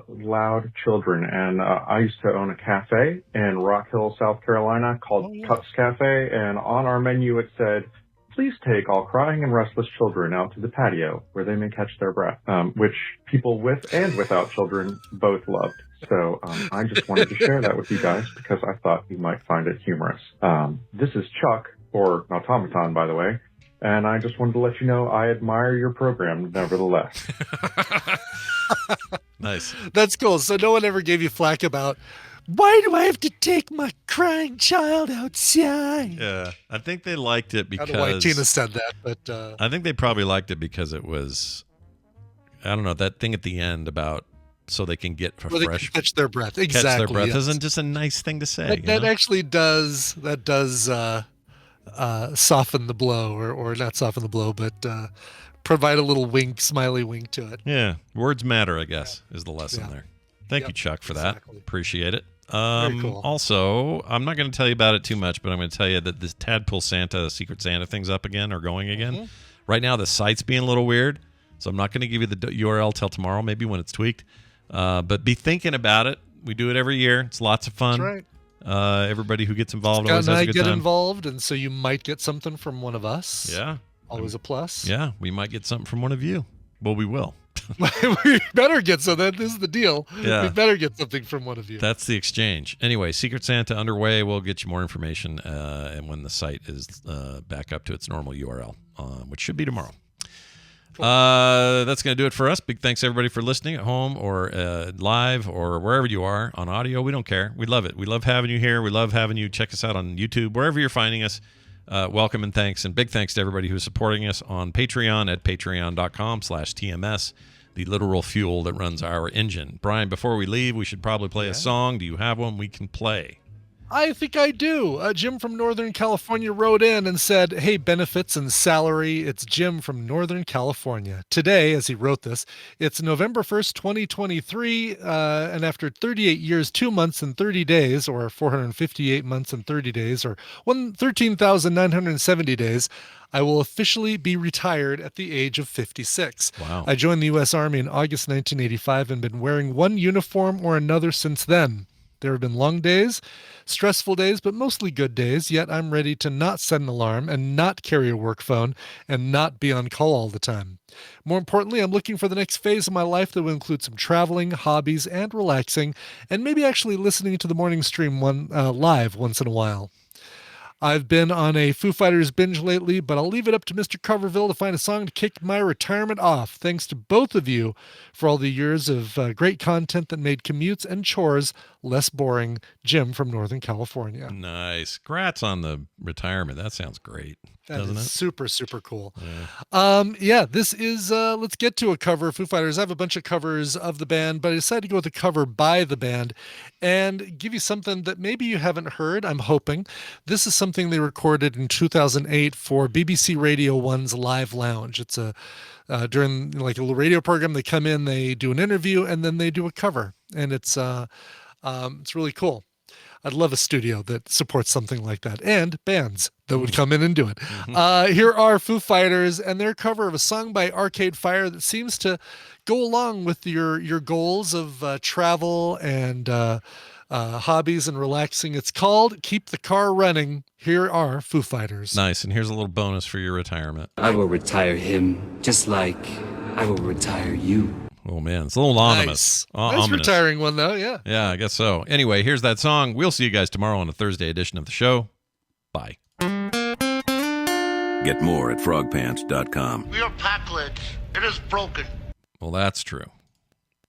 loud children. And I used to own a cafe in Rock Hill, South Carolina called Cups Cafe. And on our menu, it said, please take all crying and restless children out to the patio where they may catch their breath, which people with and without children both loved. So I just wanted to share that with you guys because I thought you might find it humorous. This is Chuck, or Automaton, by the way, and I just wanted to let you know I admire your program nevertheless. Nice. That's cool. So no one ever gave you flack about, why do I have to take my crying child outside? Yeah, I think they liked it because... I don't know why Tina said that, but... I think they probably liked it because it was, I don't know, that thing at the end about so they can get Well, they can catch their breath. Exactly. Catch their breath yes. isn't just a nice thing to say. That actually does soften the blow, or not soften the blow, but provide a little wink, smiley wink to it. Yeah, words matter, I guess, is the lesson there. Thank you, Chuck, for that. Appreciate it. Very cool. Also, I'm not going to tell you about it too much, but I'm going to tell you that this Tadpool Santa, Secret Santa thing's up again or going again. Mm-hmm. Right now, the site's being a little weird, so I'm not going to give you the URL till tomorrow, maybe when it's tweaked. But be thinking about it. We do it every year. It's lots of fun. That's right. Everybody who gets involved Scott always and has I a good get time. involved, and so you might get something from one of us. Yeah. Always a plus. Yeah, we might get something from one of you. Well, we will. We better get this is the deal. Yeah. We better get something from one of you. That's the exchange. Anyway, Secret Santa underway. We'll get you more information and when the site is back up to its normal URL, which should be tomorrow. That's going to do it for us. Big thanks, everybody, for listening at home or live or wherever you are on audio. We don't care. We love it. We love having you here. We love having you check us out on YouTube, wherever you're finding us. Welcome and thanks. And big thanks to everybody who's supporting us on Patreon at patreon.com/TMS, the literal fuel that runs our engine. Brian, before we leave, we should probably play a song. Do you have one we can play? I think I do. Jim from Northern California wrote in and said, hey, benefits and salary. It's Jim from Northern California. Today, as he wrote this, it's November 1st, 2023. And after 38 years, 2 months and 30 days, or 458 months and 30 days, or 13,970 days, I will officially be retired at the age of 56. Wow. I joined the U.S. Army in August 1985 and been wearing one uniform or another since then. There have been long days, stressful days, but mostly good days, yet I'm ready to not set an alarm and not carry a work phone and not be on call all the time. More importantly, I'm looking for the next phase of my life that will include some traveling, hobbies, and relaxing, and maybe actually listening to the morning stream live once in a while. I've been on a Foo Fighters binge lately, but I'll leave it up to Mr. Coverville to find a song to kick my retirement off. Thanks to both of you for all the years of great content that made commutes and chores less boring. Jim from Northern California. Nice. Congrats on the retirement. That sounds great. That doesn't is it? super, super cool. Yeah. This is, let's get to a cover of Foo Fighters. I have a bunch of covers of the band, but I decided to go with a cover by the band and give you something that maybe you haven't heard, I'm hoping. This is something they recorded in 2008 for BBC Radio 1's Live Lounge. It's during like a little radio program, they come in, they do an interview, and then they do a cover. And it's really cool. I'd love a studio that supports something like that, and bands that would come in and do it. Here are Foo Fighters and their cover of a song by Arcade Fire that seems to go along with your goals of travel and hobbies and relaxing. It's called Keep the Car Running. Here are Foo Fighters. Nice. And here's a little bonus for your retirement. I will retire him just like I will retire you. Oh, man. It's a little ominous. Nice Ominous. retiring one, though. Yeah. Yeah, I guess so. Anyway, here's that song. We'll see you guys tomorrow on a Thursday edition of the show. Bye. Get more at frogpants.com. Your packlet, it is broken. Well, that's true.